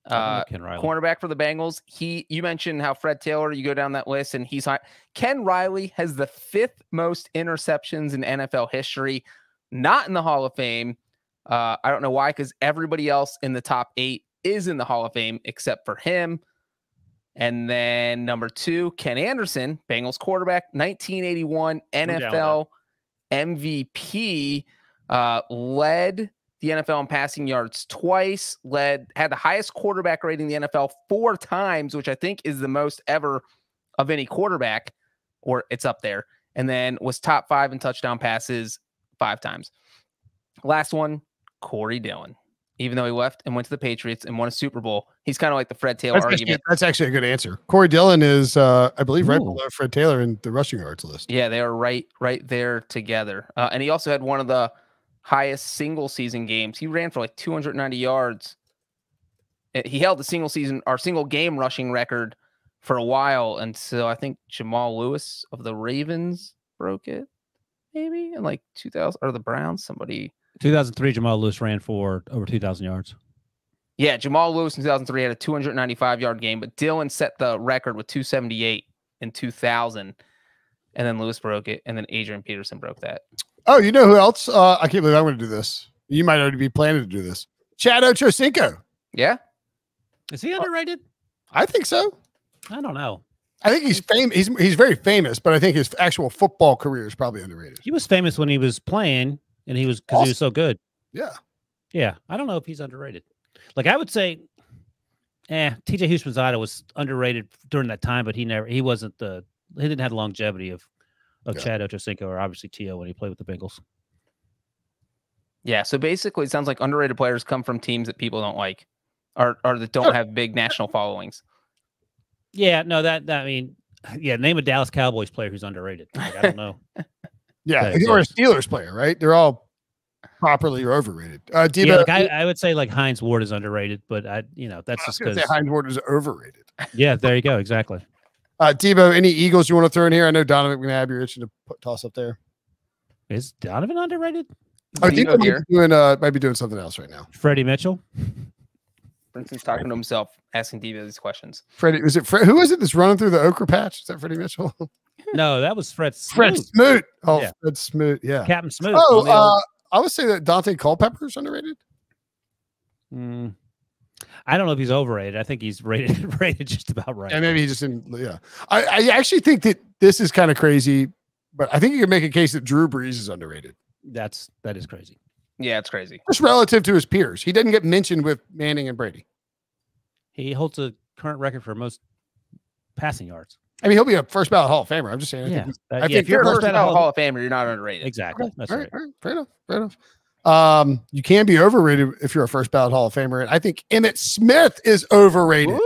cornerback for the Bengals. You mentioned how Fred Taylor, you go down that list, and he's high. Ken Riley has the 5th most interceptions in NFL history, not in the Hall of Fame. I don't know why, because everybody else in the top 8 is in the Hall of Fame except for him. And then number 2, Ken Anderson, Bengals quarterback, 1981 NFL MVP, led the NFL in passing yards twice, had the highest quarterback rating in the NFL 4 times, which I think is the most ever of any quarterback, or it's up there. And then was top 5 in touchdown passes 5 times. Last one, Corey Dillon. Even though he left and went to the Patriots and won a Super Bowl, he's kind of like the Fred Taylor argument. That's actually a good answer. Corey Dillon is, I believe, right below Fred Taylor in the rushing yards list. Yeah, they are right there together. And he also had one of the highest single season games. He ran for 290 yards. He held the single game rushing record for a while until I think Jamal Lewis of the Ravens broke it, maybe in 2000, or the Browns. 2003, Jamal Lewis ran for over 2,000 yards. Yeah, Jamal Lewis in 2003 had a 295-yard game, but Dillon set the record with 278 in 2000, and then Lewis broke it, and then Adrian Peterson broke that. Oh, you know who else? I can't believe I'm going to do this. You might already be planning to do this. Chad Ochocinco. Yeah. Is he underrated? I think so. I don't know. I think he's famous. He's very famous, but I think his actual football career is probably underrated. He was famous when he was playing. And he was because he was so good. Yeah. Yeah. I don't know if he's underrated. I would say, TJ Houshmandzadeh was underrated during that time, but he didn't have the longevity of Chad Ochocinco or obviously T.O. when he played with the Bengals. Yeah. So basically it sounds like underrated players come from teams that people don't like or that don't have big national followings. Yeah. No, name a Dallas Cowboys player who's underrated. I don't know. Yeah, or a Steelers player, right? They're all properly or overrated. Debo, yeah, like I would say like Hines Ward is underrated, but that's just because Hines Ward is overrated. Yeah, there you go, exactly. Debo, any Eagles you want to throw in here? I know Donovan McNabb, you're itching to toss up there. Is Donovan underrated? Oh, Debo might be doing something else right now. Freddie Mitchell. Brinson's talking to himself, asking Debo these questions. Freddie, was it Fred? Who was it that's running through the ochre patch? Is that Freddie Mitchell? No, that was Fred Smoot. Fred Smoot. Oh, yeah. Fred Smoot. Yeah. Captain Smoot. Oh, I would say that Dante Culpepper is underrated. I don't know if he's overrated. I think he's rated just about right. And maybe he just didn't. Yeah. I actually think that this is kind of crazy, but I think you can make a case that Drew Brees is underrated. That is crazy. Yeah, it's crazy. Just relative to his peers. He didn't get mentioned with Manning and Brady. He holds a current record for most passing yards. I mean, he'll be a first ballot Hall of Famer. I'm just saying. I think if you're a first ballot Hall of Famer, you're not underrated. Exactly. That's right. All right. Fair enough. You can be overrated if you're a first ballot Hall of Famer. And I think Emmitt Smith is overrated.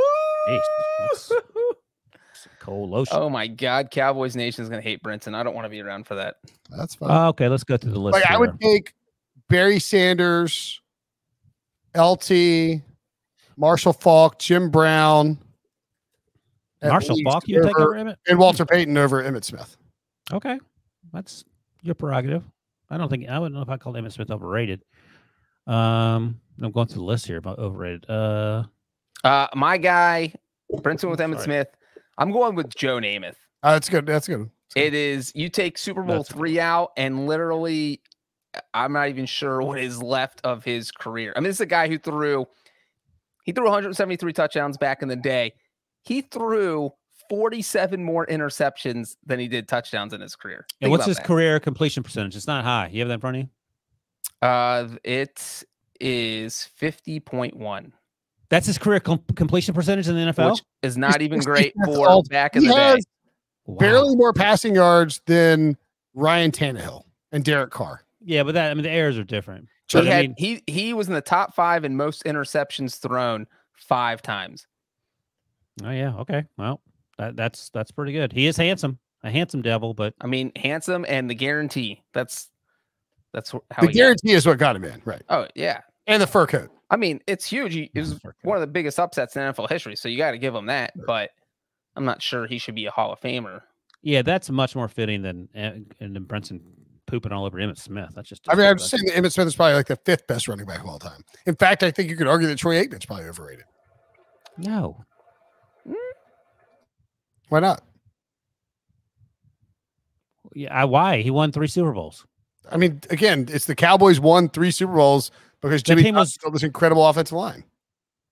Cold lotion. Oh my God, Cowboys Nation is going to hate Brinson. I don't want to be around for that. That's fine. Okay, let's go through the list. Like, I would take Barry Sanders, LT, Marshall Faulk, Jim Brown. Marshall Faulk, you take over Emmitt? And Walter Payton over Emmitt Smith. Okay. That's your prerogative. I wouldn't know if I called Emmitt Smith overrated. I'm going through the list here about overrated. My guy, Brinson with Emmitt Smith. I'm going with Joe Namath. That's good. It is, you take Super Bowl III out, and literally, I'm not even sure what is left of his career. I mean, this is a guy who threw 173 touchdowns back in the day. He threw 47 more interceptions than he did touchdowns in his career. And what's his career completion percentage? It's not high. You have that in front of you? It is 50.1. That's his career completion percentage in the NFL? Which is not even great for back in the day. Barely more passing yards than Ryan Tannehill and Derek Carr. Yeah, but the errors are different. So he was in the top 5 in most interceptions thrown 5 times. Oh yeah, okay. Well, that's pretty good. He is handsome, a handsome devil, but I mean, handsome and the guarantee. That's how the guarantee is what got him in, right? Oh yeah, and the fur coat. I mean, it's huge. It was one of the biggest upsets in NFL history, so you got to give him that. But I'm not sure he should be a Hall of Famer. Yeah, that's much more fitting than Brinson pooping all over Emmitt Smith. That's just. I'm just saying that Emmitt Smith is probably like the 5th best running back of all time. In fact, I think you could argue that Troy Aikman's probably overrated. No. Why not? Yeah, why? He won 3 Super Bowls. I mean, again, it's the Cowboys won 3 Super Bowls because Jimmy Johnson built this incredible offensive line.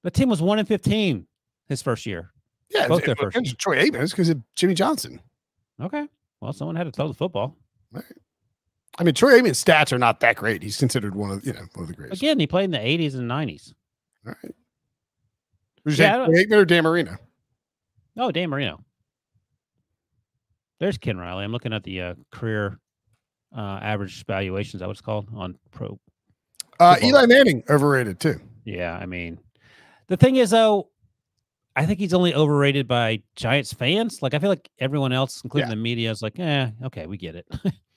The team was 1-15 his first year. Yeah, both their first year. Troy Aikman is because of Jimmy Johnson. Okay. Well, someone had to throw the football. Right. I mean, Troy Aikman's stats are not that great. He's considered one of the greatest. Again, he played in the 80s and 90s. All right. Was Troy Aikman or Dan Marino? Oh, Dan Marino. There's Ken Riley. I'm looking at the career average valuations. That was called on Pro. Eli Manning overrated too. Yeah, I mean, the thing is though, I think he's only overrated by Giants fans. Like I feel like everyone else, including the media, is like, okay, we get it.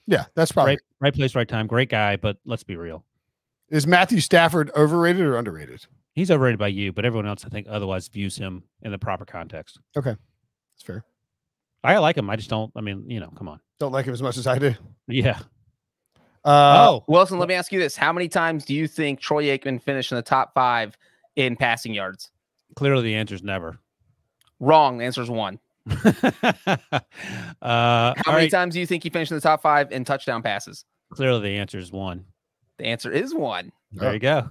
Yeah, that's probably right place, right time. Great guy, but let's be real. Is Matthew Stafford overrated or underrated? He's overrated by you, but everyone else, I think, otherwise views him in the proper context. Okay, that's fair. I like him. I just don't. I mean, come on. Don't like him as much as I do. Yeah. Wilson, let me ask you this: how many times do you think Troy Aikman finished in the top 5 in passing yards? Clearly, the answer is never. Wrong. The answer is 1. How many times do you think he finished in the top 5 in touchdown passes? Clearly, the answer is 1. The answer is 1. There you go.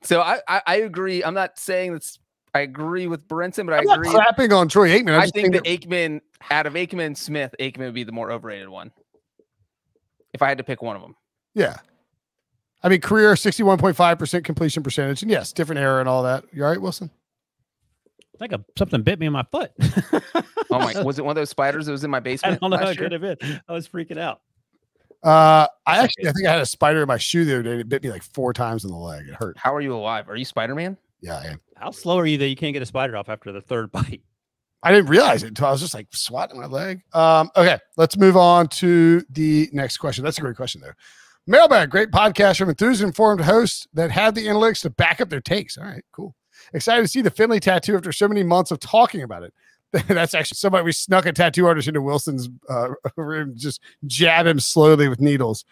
So I agree. I'm not saying that's. I agree with Brinson, but I'm I agree. Not crapping on Troy Aikman. I think that Aikman, out of Aikman and Smith, Aikman would be the more overrated one. If I had to pick one of them. Yeah. I mean, career 61.5% completion percentage. And yes, different era and all that. You all right, Wilson? I think something bit me in my foot. Oh my! Was it one of those spiders that was in my basement? I don't know how it could have been. I was freaking out. I think I had a spider in my shoe the other day. And it bit me like 4 times in the leg. It hurt. How are you alive? Are you Spider-Man? Yeah, I am. How slow are you that you can't get a spider off after the 3rd bite? I didn't realize it until I was just like swatting my leg. Okay, let's move on to the next question. That's a great question, though. Mailbag, great podcast from enthusiastic, informed hosts that have the analytics to back up their takes. All right, cool. Excited to see the Finley tattoo after so many months of talking about it. That's actually somebody, we snuck a tattoo artist into Wilson's room, just jab him slowly with needles.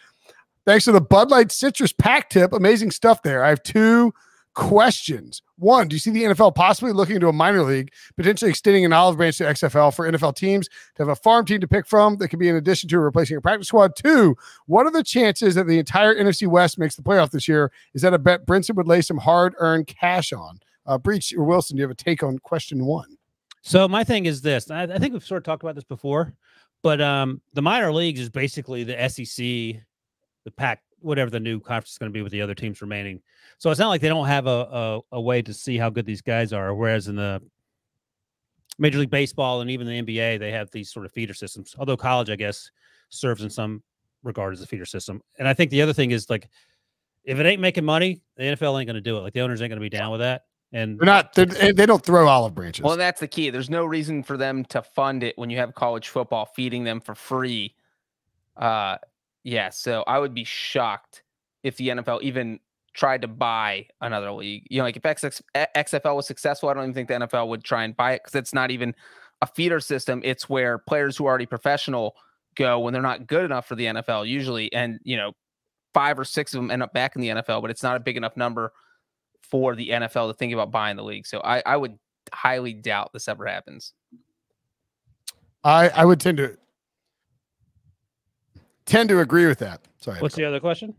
Thanks to the Bud Light Citrus Pack tip. Amazing stuff there. I have 2 questions. 1, do you see the NFL possibly looking into a minor league, potentially extending an olive branch to XFL for NFL teams to have a farm team to pick from that could be in addition to replacing a practice squad? 2, what are the chances that the entire NFC West makes the playoff this year? Is that a bet Brinson would lay some hard-earned cash on? Breech or Wilson, do you have a take on question 1? So my thing is this. I think we've sort of talked about this before, but the minor leagues is basically the SEC, the Pac, whatever the new conference is going to be with the other teams remaining. So it's not like they don't have a way to see how good these guys are. Whereas in the Major League Baseball and even the NBA, they have these sort of feeder systems. Although college, I guess, serves in some regard as a feeder system. And I think the other thing is, like, if it ain't making money, the NFL ain't going to do it. Like, the owners ain't going to be down with that. And they don't throw olive branches. Well, that's the key. There's no reason for them to fund it when you have college football feeding them for free. Yeah, so I would be shocked if the NFL even tried to buy another league. You know, like if XFL was successful, I don't even think the NFL would try and buy it because it's not even a feeder system. It's where players who are already professional go when they're not good enough for the NFL usually. And, you know, 5 or 6 of them end up back in the NFL, but it's not a big enough number for the NFL to think about buying the league. So I would highly doubt this ever happens. I would tend to agree with that. Sorry. What's the other question?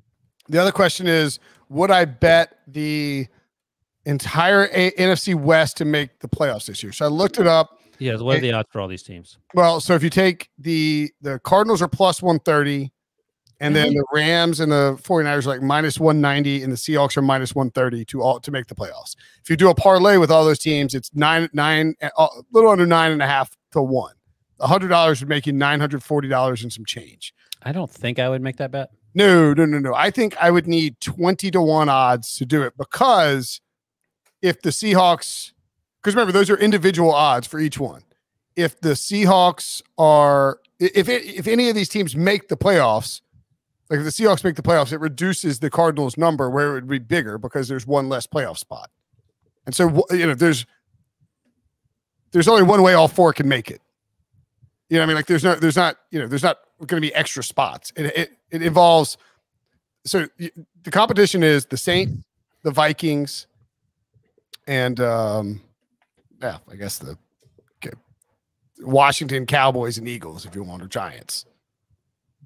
The other question is, would I bet the entire NFC West to make the playoffs this year? So I looked it up. Yeah, what are the odds for all these teams? Well, so if you take the Cardinals are plus 130, and then the Rams and the 49ers are like minus 190, and the Seahawks are minus 130 to make the playoffs. If you do a parlay with all those teams, it's a little under 9.5 to 1. $100 would make you $940 and some change. I don't think I would make that bet. No. I think I would need 20 to 1 odds to do it, because if the Seahawks, because remember, those are individual odds for each one. If the Seahawks are, if any of these teams make the playoffs, like if the Seahawks make the playoffs, it reduces the Cardinals' number where it would be bigger because there's one less playoff spot. And so, you know, there's only one way all 4 can make it. You know what I mean? Like there's not going to be extra spots. It involves, so the competition is the Saints, the Vikings, and I guess the Washington Cowboys and Eagles, if you want, or Giants.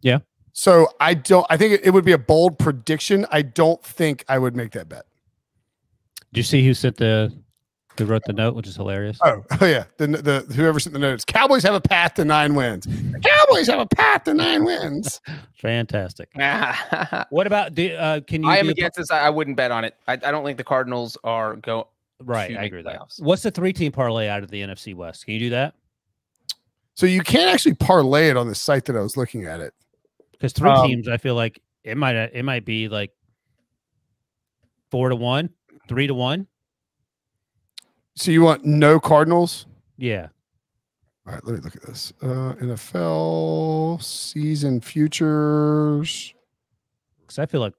Yeah. So I think it would be a bold prediction. I don't think I would make that bet. Do you see who wrote the note, which is hilarious? Oh yeah. The whoever sent the notes. Cowboys have a path to 9 wins. The Cowboys have a path to 9 wins. Fantastic. What about can you? I am against this. I wouldn't bet on it. I don't think the Cardinals are going. Right, I agree with that. What's the 3-team parlay out of the NFC West? Can you do that? So you can't actually parlay it on the site that I was looking at it. Because 3 teams, I feel like it might be like 4 to 1, 3 to 1. So you want no Cardinals? Yeah. All right, let me look at this. NFL season futures. Because I feel like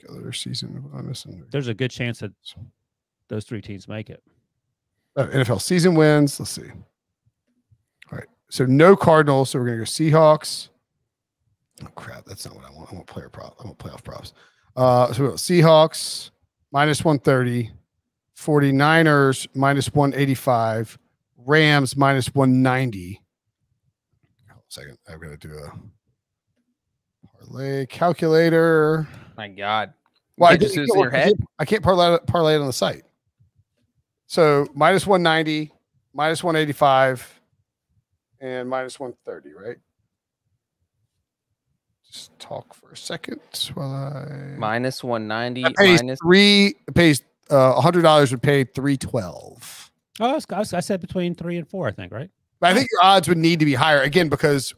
other season. I'm missing. There's a good chance that those 3 teams make it. NFL season wins. Let's see. All right. So no Cardinals. So we're going to go Seahawks. Oh, crap. That's not what I want. I want player prop. I want playoff props. So Seahawks minus 130. 49ers minus 185. Rams minus 190. Hold a second. I've got to do a parlay calculator. My God. Well, I can't parlay it on the site. So minus 190, minus 185, and minus 130, right? Just talk for a second while I minus 190. It pays $100 would pay $312. Oh, I said between 3 and 4, I think, right? But I think your odds would need to be higher again, because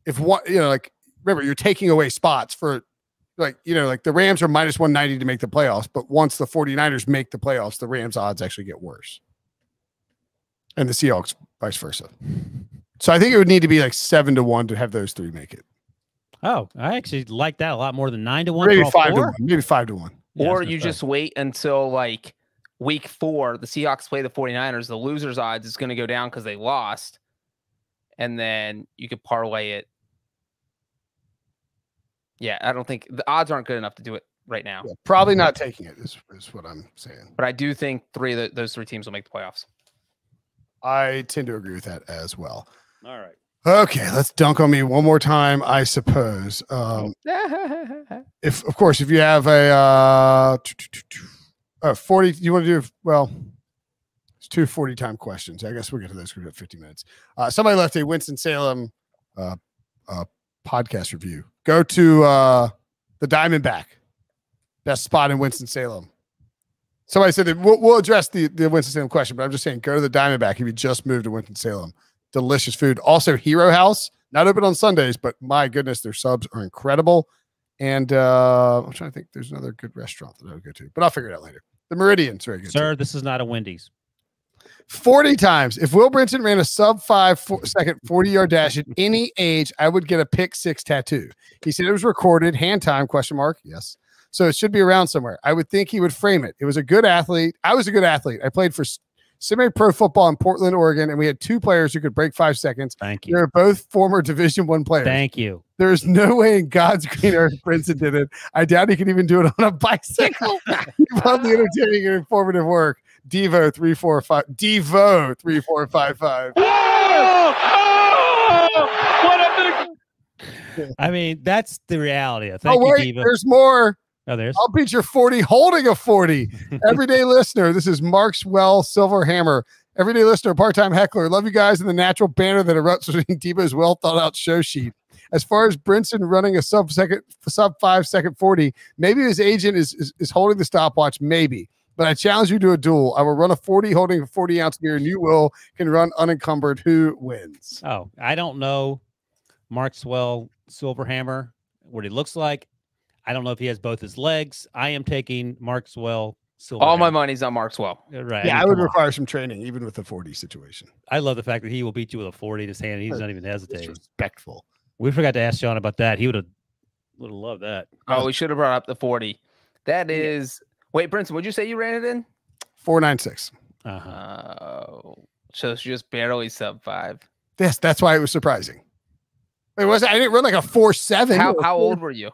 if one, like, remember, you're taking away spots for, like the Rams are minus 190 to make the playoffs, but once the 49ers make the playoffs, the Rams odds actually get worse. And the Seahawks, vice versa. So I think it would need to be like 7-1 to have those three make it. Oh, I actually like that a lot more than 9-1. Maybe 5-1. Maybe 5-1. Yeah, or you just wait until like week 4, the Seahawks play the 49ers. The loser's odds is going to go down because they lost. And then you could parlay it. Yeah, I don't think the odds aren't good enough to do it right now. Yeah, probably not taking it is what I'm saying. But I do think those three teams will make the playoffs. I tend to agree with that as well. All right. Okay, let's dunk on me one more time, I suppose. If you have a 40, you want to do, well, it's 2 40-time questions. I guess we'll get to those. We have 50 minutes. Somebody left a Winston-Salem podcast review. Go to the Diamondback, best spot in Winston-Salem. Somebody said that we'll address the Winston-Salem question, but I'm just saying, go to the Diamondback if you just moved to Winston-Salem. Delicious food. Also, Hero House, not open on Sundays, but my goodness, their subs are incredible. And I'm trying to think, there's another good restaurant that I would go to, but I'll figure it out later. The Meridian's very good. Sir, this is not a Wendy's. 40 times. If Will Brinson ran a sub-5 second 40-yard dash at any age, I would get a Pick Six tattoo. He said it was recorded, hand time, ? Yes. So it should be around somewhere. I would think he would frame it. It was a good athlete. I was a good athlete. I played for semi-pro football in Portland, Oregon, and we had 2 players who could break 5 seconds. Thank you. They're both former Division I players. Thank you. There's no way in God's green earth Brinson did it. I doubt he could even do it on a bicycle. Keep up the entertaining and informative work. Devo 345. Devo 3455. I mean, that's the reality. Thank you, Devo. There's more. Oh, there's. I'll beat your 40 holding a 40. Everyday listener. This is Markswell Silverhammer. Everyday listener, part-time heckler. Love you guys in the natural banter that erupts between Devo's well thought out show sheet. As far as Brinson running a sub 5 second 40, maybe his agent is holding the stopwatch, maybe. But I challenge you to a duel. I will run a 40 holding a 40 ounce beer, and you will can run unencumbered. Who wins? Oh, I don't know Markswell Silverhammer, what he looks like. I don't know if he has both his legs. I am taking Markswell Silverhammer. All my money's on Markswell. Right. Yeah, I would require some training, even with the 40 situation. I love the fact that he will beat you with a 40 in his hand. He's not even hesitating. Respectful. We forgot to ask Sean about that. He would have loved that. Oh, we should have brought up the 40. That is... Wait, Brinson, would you say you ran it in? 496. So it's just barely sub 5. Yes, that's why it was surprising. It wasn't. I didn't run like a 4.7. How old were you?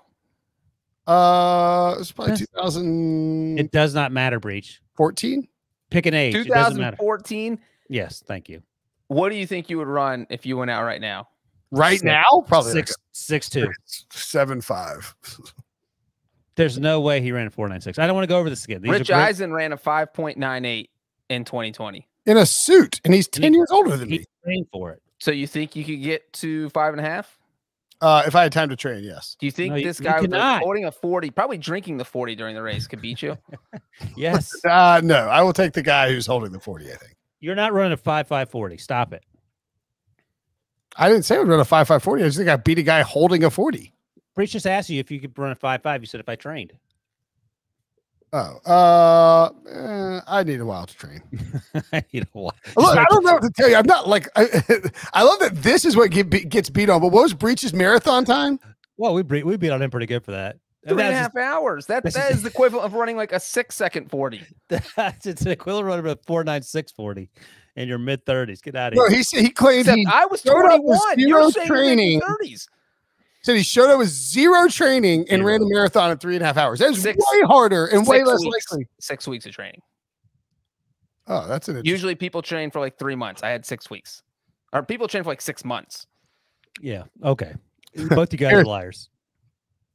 It was probably 2000. It does not matter, Breech. 14. Pick an age. 2014. Yes, thank you. What do you think you would run if you went out right now? Now, probably 6'2", 7'5". There's no way he ran a 4.96. I don't want to go over this again. Rich Eisen ran a 5.98 in 2020 in a suit, and he's 10 years older than me. He's trained for it. So you think you could get to 5.5? If I had time to train, yes. Do you think this guy was holding a 40, probably drinking the 40 during the race, could beat you? Yes. No, I will take the guy who's holding the 40, I think. You're not running a 5.540. Stop it. I didn't say I would run a 5.540. I just think I beat a guy holding a 40. Breech just asked you if you could run a 5.5. You said if I trained. I need a while to train. I need a while. Look, I don't know what to tell you. I'm not like I love that this is what gets beat on. But what was Breech's marathon time? Well, we beat on him pretty good for that. 3.5 hours. That is the equivalent of running like a 6-second 40. It's an equivalent running a 4.96 40 in your mid 30s. Get out of here. No, he claimed I was 21. You're saying training. 30s. Said he showed up with zero training and ran a marathon in 3.5 hours. That's way harder and way less likely. 6 weeks of training. Oh, that's an usually people train for like 3 months. I had 6 weeks. Or people train for like 6 months. Yeah. Okay. Both you guys are liars.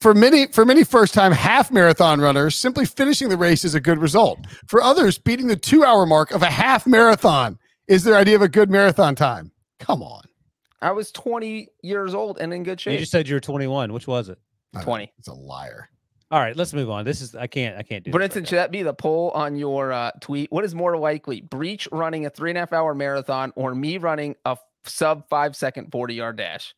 For many first-time half marathon runners, simply finishing the race is a good result. For others, beating the 2-hour mark of a half marathon is their idea of a good marathon time. Come on. I was 20 years old and in good shape. You just said you were 21. Which was it? 20. It's a liar. All right, let's move on. This is I can't do. But should that be the poll on your tweet? What is more likely, Breech running a 3.5-hour marathon or me running a sub 5 second 40-yard dash?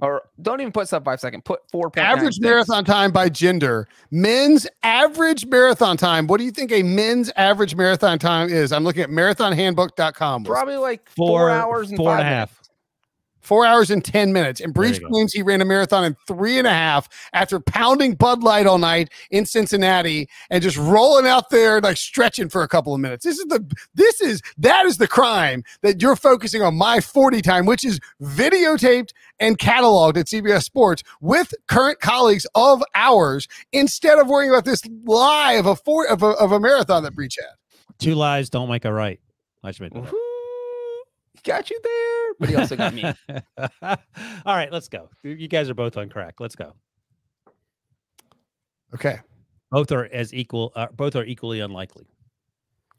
Or don't even put sub 5 second. Put 4.96. Average marathon time by gender. Men's average marathon time. What do you think a men's average marathon time is? I'm looking at marathonhandbook.com. Probably like 4 hours and 4.5 minutes. 4 hours and 10 minutes. And Breech claims he ran a marathon in 3.5 after pounding Bud Light all night in Cincinnati and just rolling out there, like stretching for a couple of minutes. That is the crime that you're focusing on my 40 time, which is videotaped and cataloged at CBS Sports with current colleagues of ours, instead of worrying about this lie of a marathon that Breech had. 2 lies don't make a right. I should make that. Got you there, but he also got me. All right, let's go. You guys are both on crack. Let's go. Okay. Both are equally unlikely.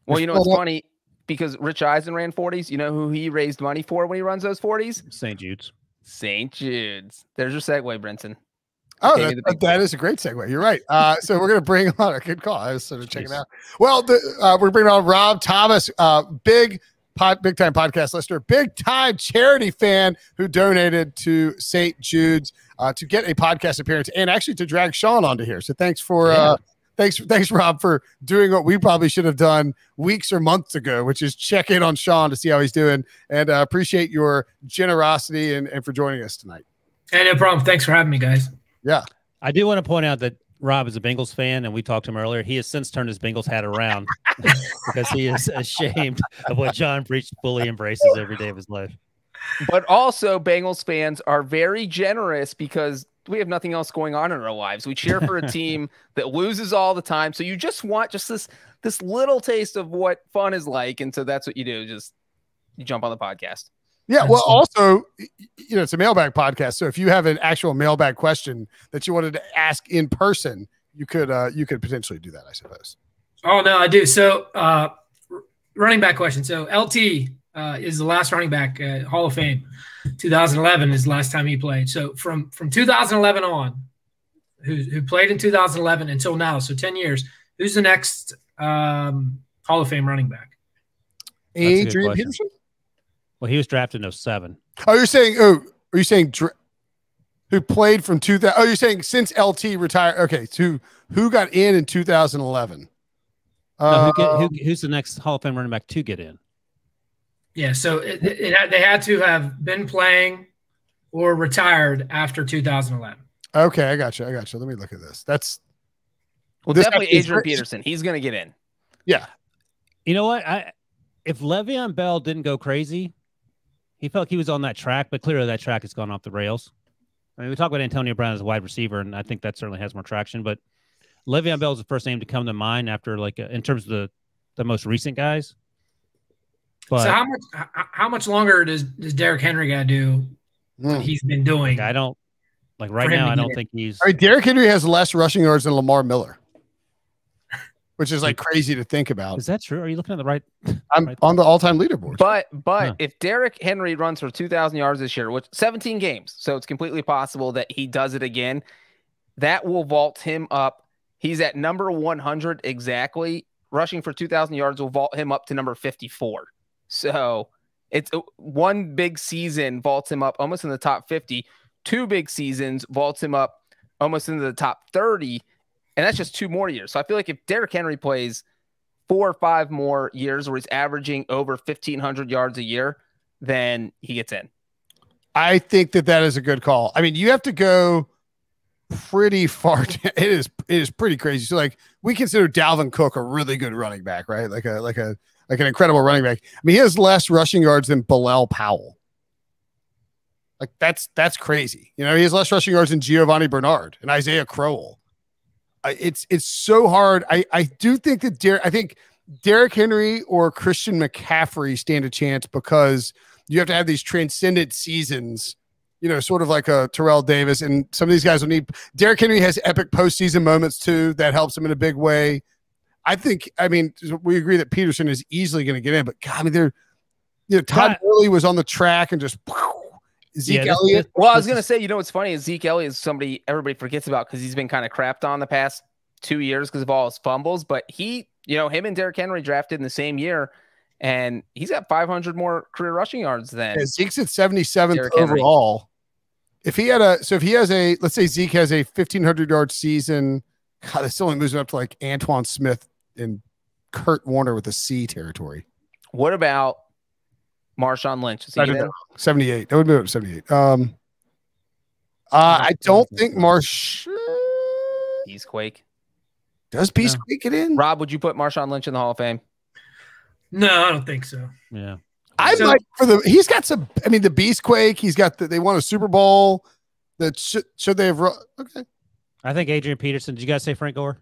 Well, you know what's funny? Because Rich Eisen ran 40s. You know who he raised money for when he runs those 40s? St. Jude's. St. Jude's. There's your segue, Brinson. Oh, that is a great segue. You're right. So we're going to bring on a good call. I was sort of checking it out. Well, we're bringing on Rob Thomas, big time podcast listener, big time charity fan who donated to St. Jude's to get a podcast appearance and actually to drag Sean onto here. So thanks for thanks Rob for doing what we probably should have done weeks or months ago, which is check in on Sean to see how he's doing. And appreciate your generosity and for joining us tonight. Hey, no problem. Thanks for having me, guys. Yeah. I do want to point out that Rob is a Bengals fan, and we talked to him earlier. He has since turned his Bengals hat around because he is ashamed of what John Breech fully embraces every day of his life. But also, Bengals fans are very generous because we have nothing else going on in our lives. We cheer for a team that loses all the time. So you just want this little taste of what fun is like. And so that's what you do. You jump on the podcast. Yeah. Well, also, it's a mailbag podcast. So if you have an actual mailbag question that you wanted to ask in person, you could potentially do that, I suppose. Oh, no, I do. So running back question. So LT is the last running back, Hall of Fame. 2011 is the last time he played. So from 2011 on, who played in 2011 until now, so 10 years, who's the next Hall of Fame running back? Adrian Peterson? Well, he was drafted in 07. Oh, are you saying who played from 2000? Oh, you're saying since LT retired. Okay. So who got in 2011? Who's the next Hall of Fame running back to get in? Yeah. So they had to have been playing or retired after 2011. Okay. I got you. Let me look at this. Definitely Adrian Peterson. He's going to get in. Yeah. You know what? If Le'Veon Bell didn't go crazy, he felt like he was on that track, but clearly that track has gone off the rails. I mean, we talk about Antonio Brown as a wide receiver, and I think that certainly has more traction, but Le'Veon Bell is the first name to come to mind after, in terms of the most recent guys. But so how much longer does Derrick Henry got to do what he's been doing? I don't right now. I don't think he's. All right, Derrick Henry has less rushing yards than Lamar Miller, which is crazy to think about. Is that true? Are you looking at the right? I'm on the all-time leaderboard. But if Derrick Henry runs for 2,000 yards this year, which 17 games, so it's completely possible that he does it again, that will vault him up. He's at number 100 exactly. Rushing for 2,000 yards will vault him up to number 54. So it's one big season vaults him up almost in the top 50. 2 big seasons vaults him up almost into the top 30. And that's just 2 more years. So I feel like if Derrick Henry plays 4 or 5 more years where he's averaging over 1,500 yards a year, then he gets in. I think that is a good call. I mean, you have to go pretty far. It is pretty crazy. So we consider Dalvin Cook a really good running back, right? Like an incredible running back. I mean, he has less rushing yards than Bilal Powell. That's crazy. He has less rushing yards than Giovanni Bernard and Isaiah Crowell. It's so hard. I do think that I think Derrick Henry or Christian McCaffrey stand a chance because you have to have these transcendent seasons, sort of like a Terrell Davis, and some of these guys will need. Derrick Henry has epic postseason moments too that helps him in a big way. I mean, we agree that Peterson is easily going to get in, but God, I mean, Todd Gurley was on the track and just Zeke Elliott. Well, I was going to say, what's funny is Zeke Elliott is somebody everybody forgets about because he's been kind of crapped on the past 2 years because of all his fumbles. But him and Derrick Henry drafted in the same year, and he's got 500 more career rushing yards than Zeke's at 77th overall. if he has a, let's say Zeke has a 1,500-yard season, God, this only moves him up to like Antoine Smith and Kurt Warner with the C territory. What about Marshawn Lynch? Is he in? 78. That would move up to 78. I don't think Beastquake. Does Beastquake get in? Rob, would you put Marshawn Lynch in the Hall of Fame? No, I don't think so. Yeah. He's got some, I mean, the Beastquake, they won a Super Bowl. That should they have, okay. I think Adrian Peterson. Did you guys say Frank Gore?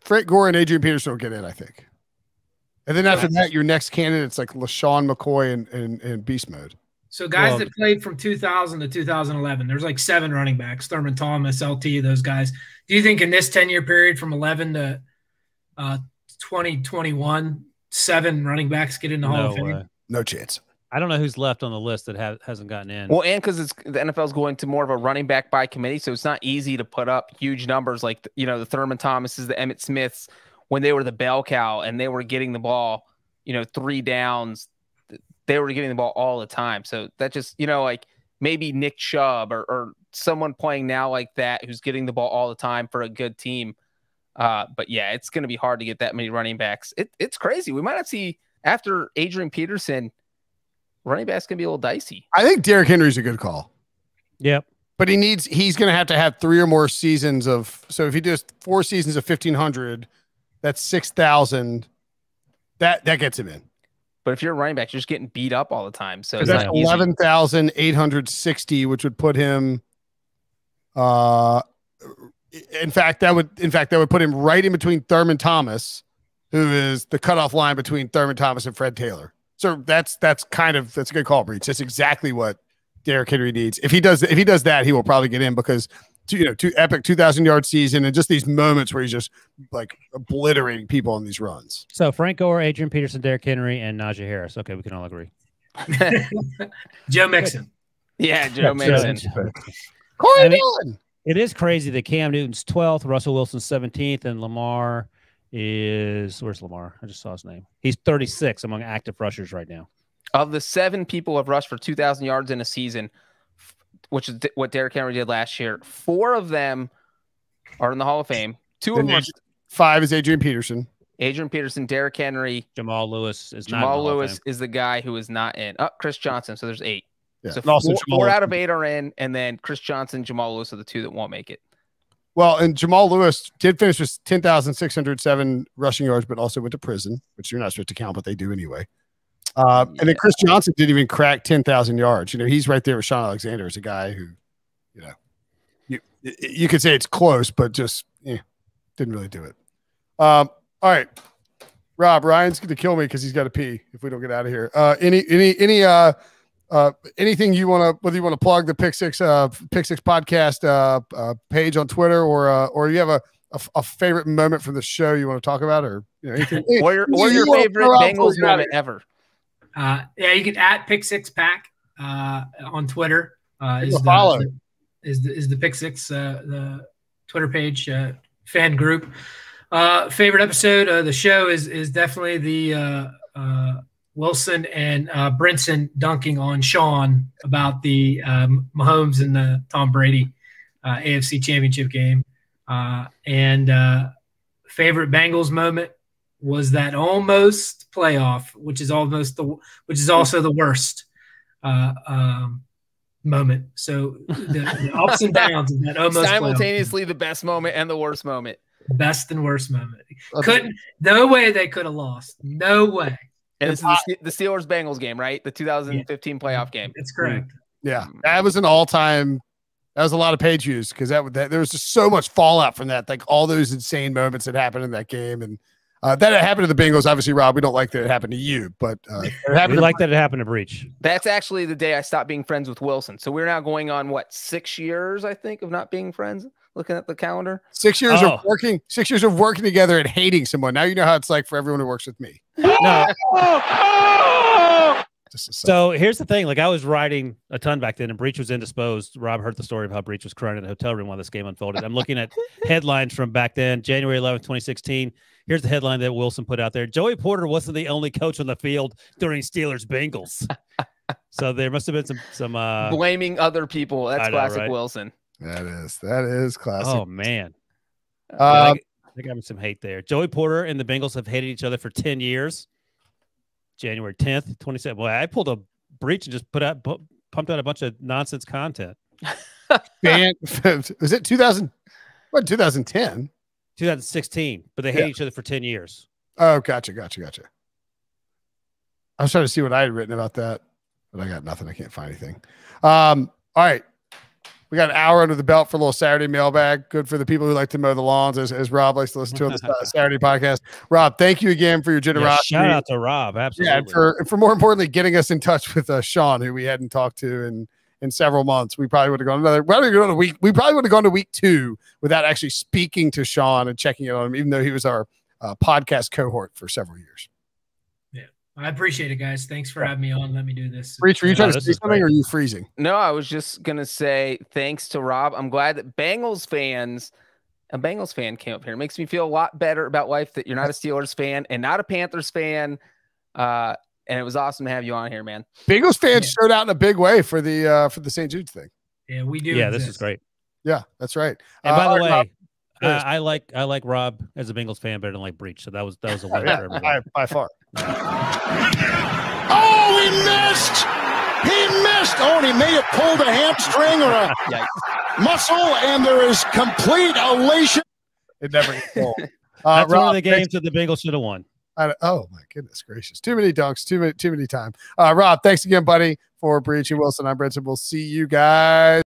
Frank Gore and Adrian Peterson will get in, I think. And then after that, your next candidate's like LaShawn McCoy and Beast Mode. So guys that played from 2000 to 2011, there's like 7 running backs, Thurman Thomas, LT, those guys. Do you think in this 10-year period from 11 to 2021, 7 running backs get in the Hall of Fame? No chance. I don't know who's left on the list that hasn't gotten in. Well, and because the NFL's going to more of a running back by committee, so it's not easy to put up huge numbers like, the Thurman Thomases, the Emmitt Smiths, when they were the bell cow and they were getting the ball, 3 downs, they were getting the ball all the time. So that just, like maybe Nick Chubb or someone playing now like that who's getting the ball all the time for a good team. But yeah, it's going to be hard to get that many running backs. It's crazy. We might not see after Adrian Peterson, running backs can be a little dicey. I think Derrick Henry's a good call. Yep. But he's going to have 3 or more seasons so if he does 4 seasons of 1,500, that's 6,000. That gets him in. But if you're a running back, you're just getting beat up all the time. So that's 11,860, which would put him. In fact, that would put him right in between Thurman Thomas, who is the cutoff line between Thurman Thomas and Fred Taylor. So that's a good call, Breech. That's exactly what Derrick Henry needs. If he does that, he will probably get in because two epic 2,000-yard season and just these moments where he's just like obliterating people on these runs. So Frank Gore, Adrian Peterson, Derrick Henry, and Najee Harris. Okay, we can all agree. Joe Mixon. Yeah, Joe Mixon. Corey Dillon. It is crazy that Cam Newton's 12th, Russell Wilson's 17th, and Lamar where's Lamar? I just saw his name. He's 36 among active rushers right now. Of the 7 people who have rushed for 2,000 yards in a season, which is what Derrick Henry did last year, 4 of them are in the Hall of Fame. 2 of them 5 is Adrian Peterson. Adrian Peterson, Derrick Henry. Jamal Lewis is not. Jamal Lewis is the guy who is not in. Chris Johnson. So there's 8. Yeah. So 4 out of 8 are in, and then Chris Johnson, Jamal Lewis are the 2 that won't make it. Well, and Jamal Lewis did finish with 10,607 rushing yards, but also went to prison, which you're not supposed to count, but they do anyway. And then Chris Johnson didn't even crack 10,000 yards. He's right there with Sean Alexander as a guy who, you could say it's close, but just didn't really do it. All right, Rob, Ryan's going to kill me because he's got to pee if we don't get out of here. Anything you want to, whether you want to plug the Pick Six podcast page on Twitter, or you have a favorite moment from the show you want to talk about, or anything, or your favorite Bengals moment ever. You can at Pick Six Pack on Twitter. Is the Pick Six the Twitter page fan group. Favorite episode of the show is definitely the Wilson and Brinson dunking on Sean about the Mahomes and the Tom Brady AFC Championship game. And favorite Bengals moment was that almost playoff, which is also the worst moment. So the ups and downs of that almost simultaneously playoff. The best moment and the worst moment. Best and worst moment. No way they could have lost. No way. And this is the Steelers-Bengals game, right? The 2015 playoff game. That's correct. Yeah, that was an all-time. That was a lot of page views because that there was just so much fallout from that. Like all those insane moments that happened in that game, and that it happened to the Bengals. Obviously, Rob, we don't like that it happened to you, but we like that it happened to Breech. That's actually the day I stopped being friends with Wilson. So we're now going on 6 years, I think, of not being friends. Looking at the calendar, 6 years of working. 6 years of working together and hating someone. Now you know how it's like for everyone who works with me. No. So here's the thing. Like I was writing a ton back then and Breech was indisposed. Rob heard the story of how Breech was crying in the hotel room while this game unfolded. I'm looking at headlines from back then, January 11th, 2016. Here's the headline that Wilson put out there. Joey Porter wasn't the only coach on the field during Steelers-Bengals. So there must have been some blaming other people. That's classic right? Wilson. That is classic. Oh man. I got some hate there. Joey Porter and the Bengals have hated each other for 10 years. January 10th, 2017. Well, I pulled a breach and just pumped out a bunch of nonsense content. Was it 2000? What, 2010? 2016, but they hate each other for 10 years. Oh, gotcha. I was trying to see what I had written about that, but I got nothing. I can't find anything. All right. We got an hour under the belt for a little Saturday mailbag. Good for the people who like to mow the lawns, as Rob likes to listen to on the Saturday podcast. Rob, thank you again for your generosity. Yeah, shout out to Rob. Absolutely. Yeah, and for more importantly, getting us in touch with Sean, who we hadn't talked to in several months. We probably would have gone we probably would have gone to week 2 without actually speaking to Sean and checking in on him, even though he was our podcast cohort for several years. I appreciate it, guys. Thanks for having me on. Let me do this. Breech, were you trying to say something, or are you freezing? No, I was just going to say thanks to Rob. I'm glad that a Bengals fan came up here. It makes me feel a lot better about life that you're not a Steelers fan and not a Panthers fan. And it was awesome to have you on here, man. Bengals fans showed out in a big way for the St. Jude's thing. Yeah, we do. Yeah, this is great. Yeah, that's right. And by the way, I like Rob as a Bengals fan better than like Breech. So that was a win for everybody. By far. Oh, he missed! He missed! Oh, and he may have pulled a hamstring or a muscle, and there is complete elation. It never gets old. That's one of the games that the Bengals should have won. Oh my goodness gracious! Too many dunks, too many time. Rob, thanks again, buddy, for Breech and Wilson. I'm Brinson. We'll see you guys.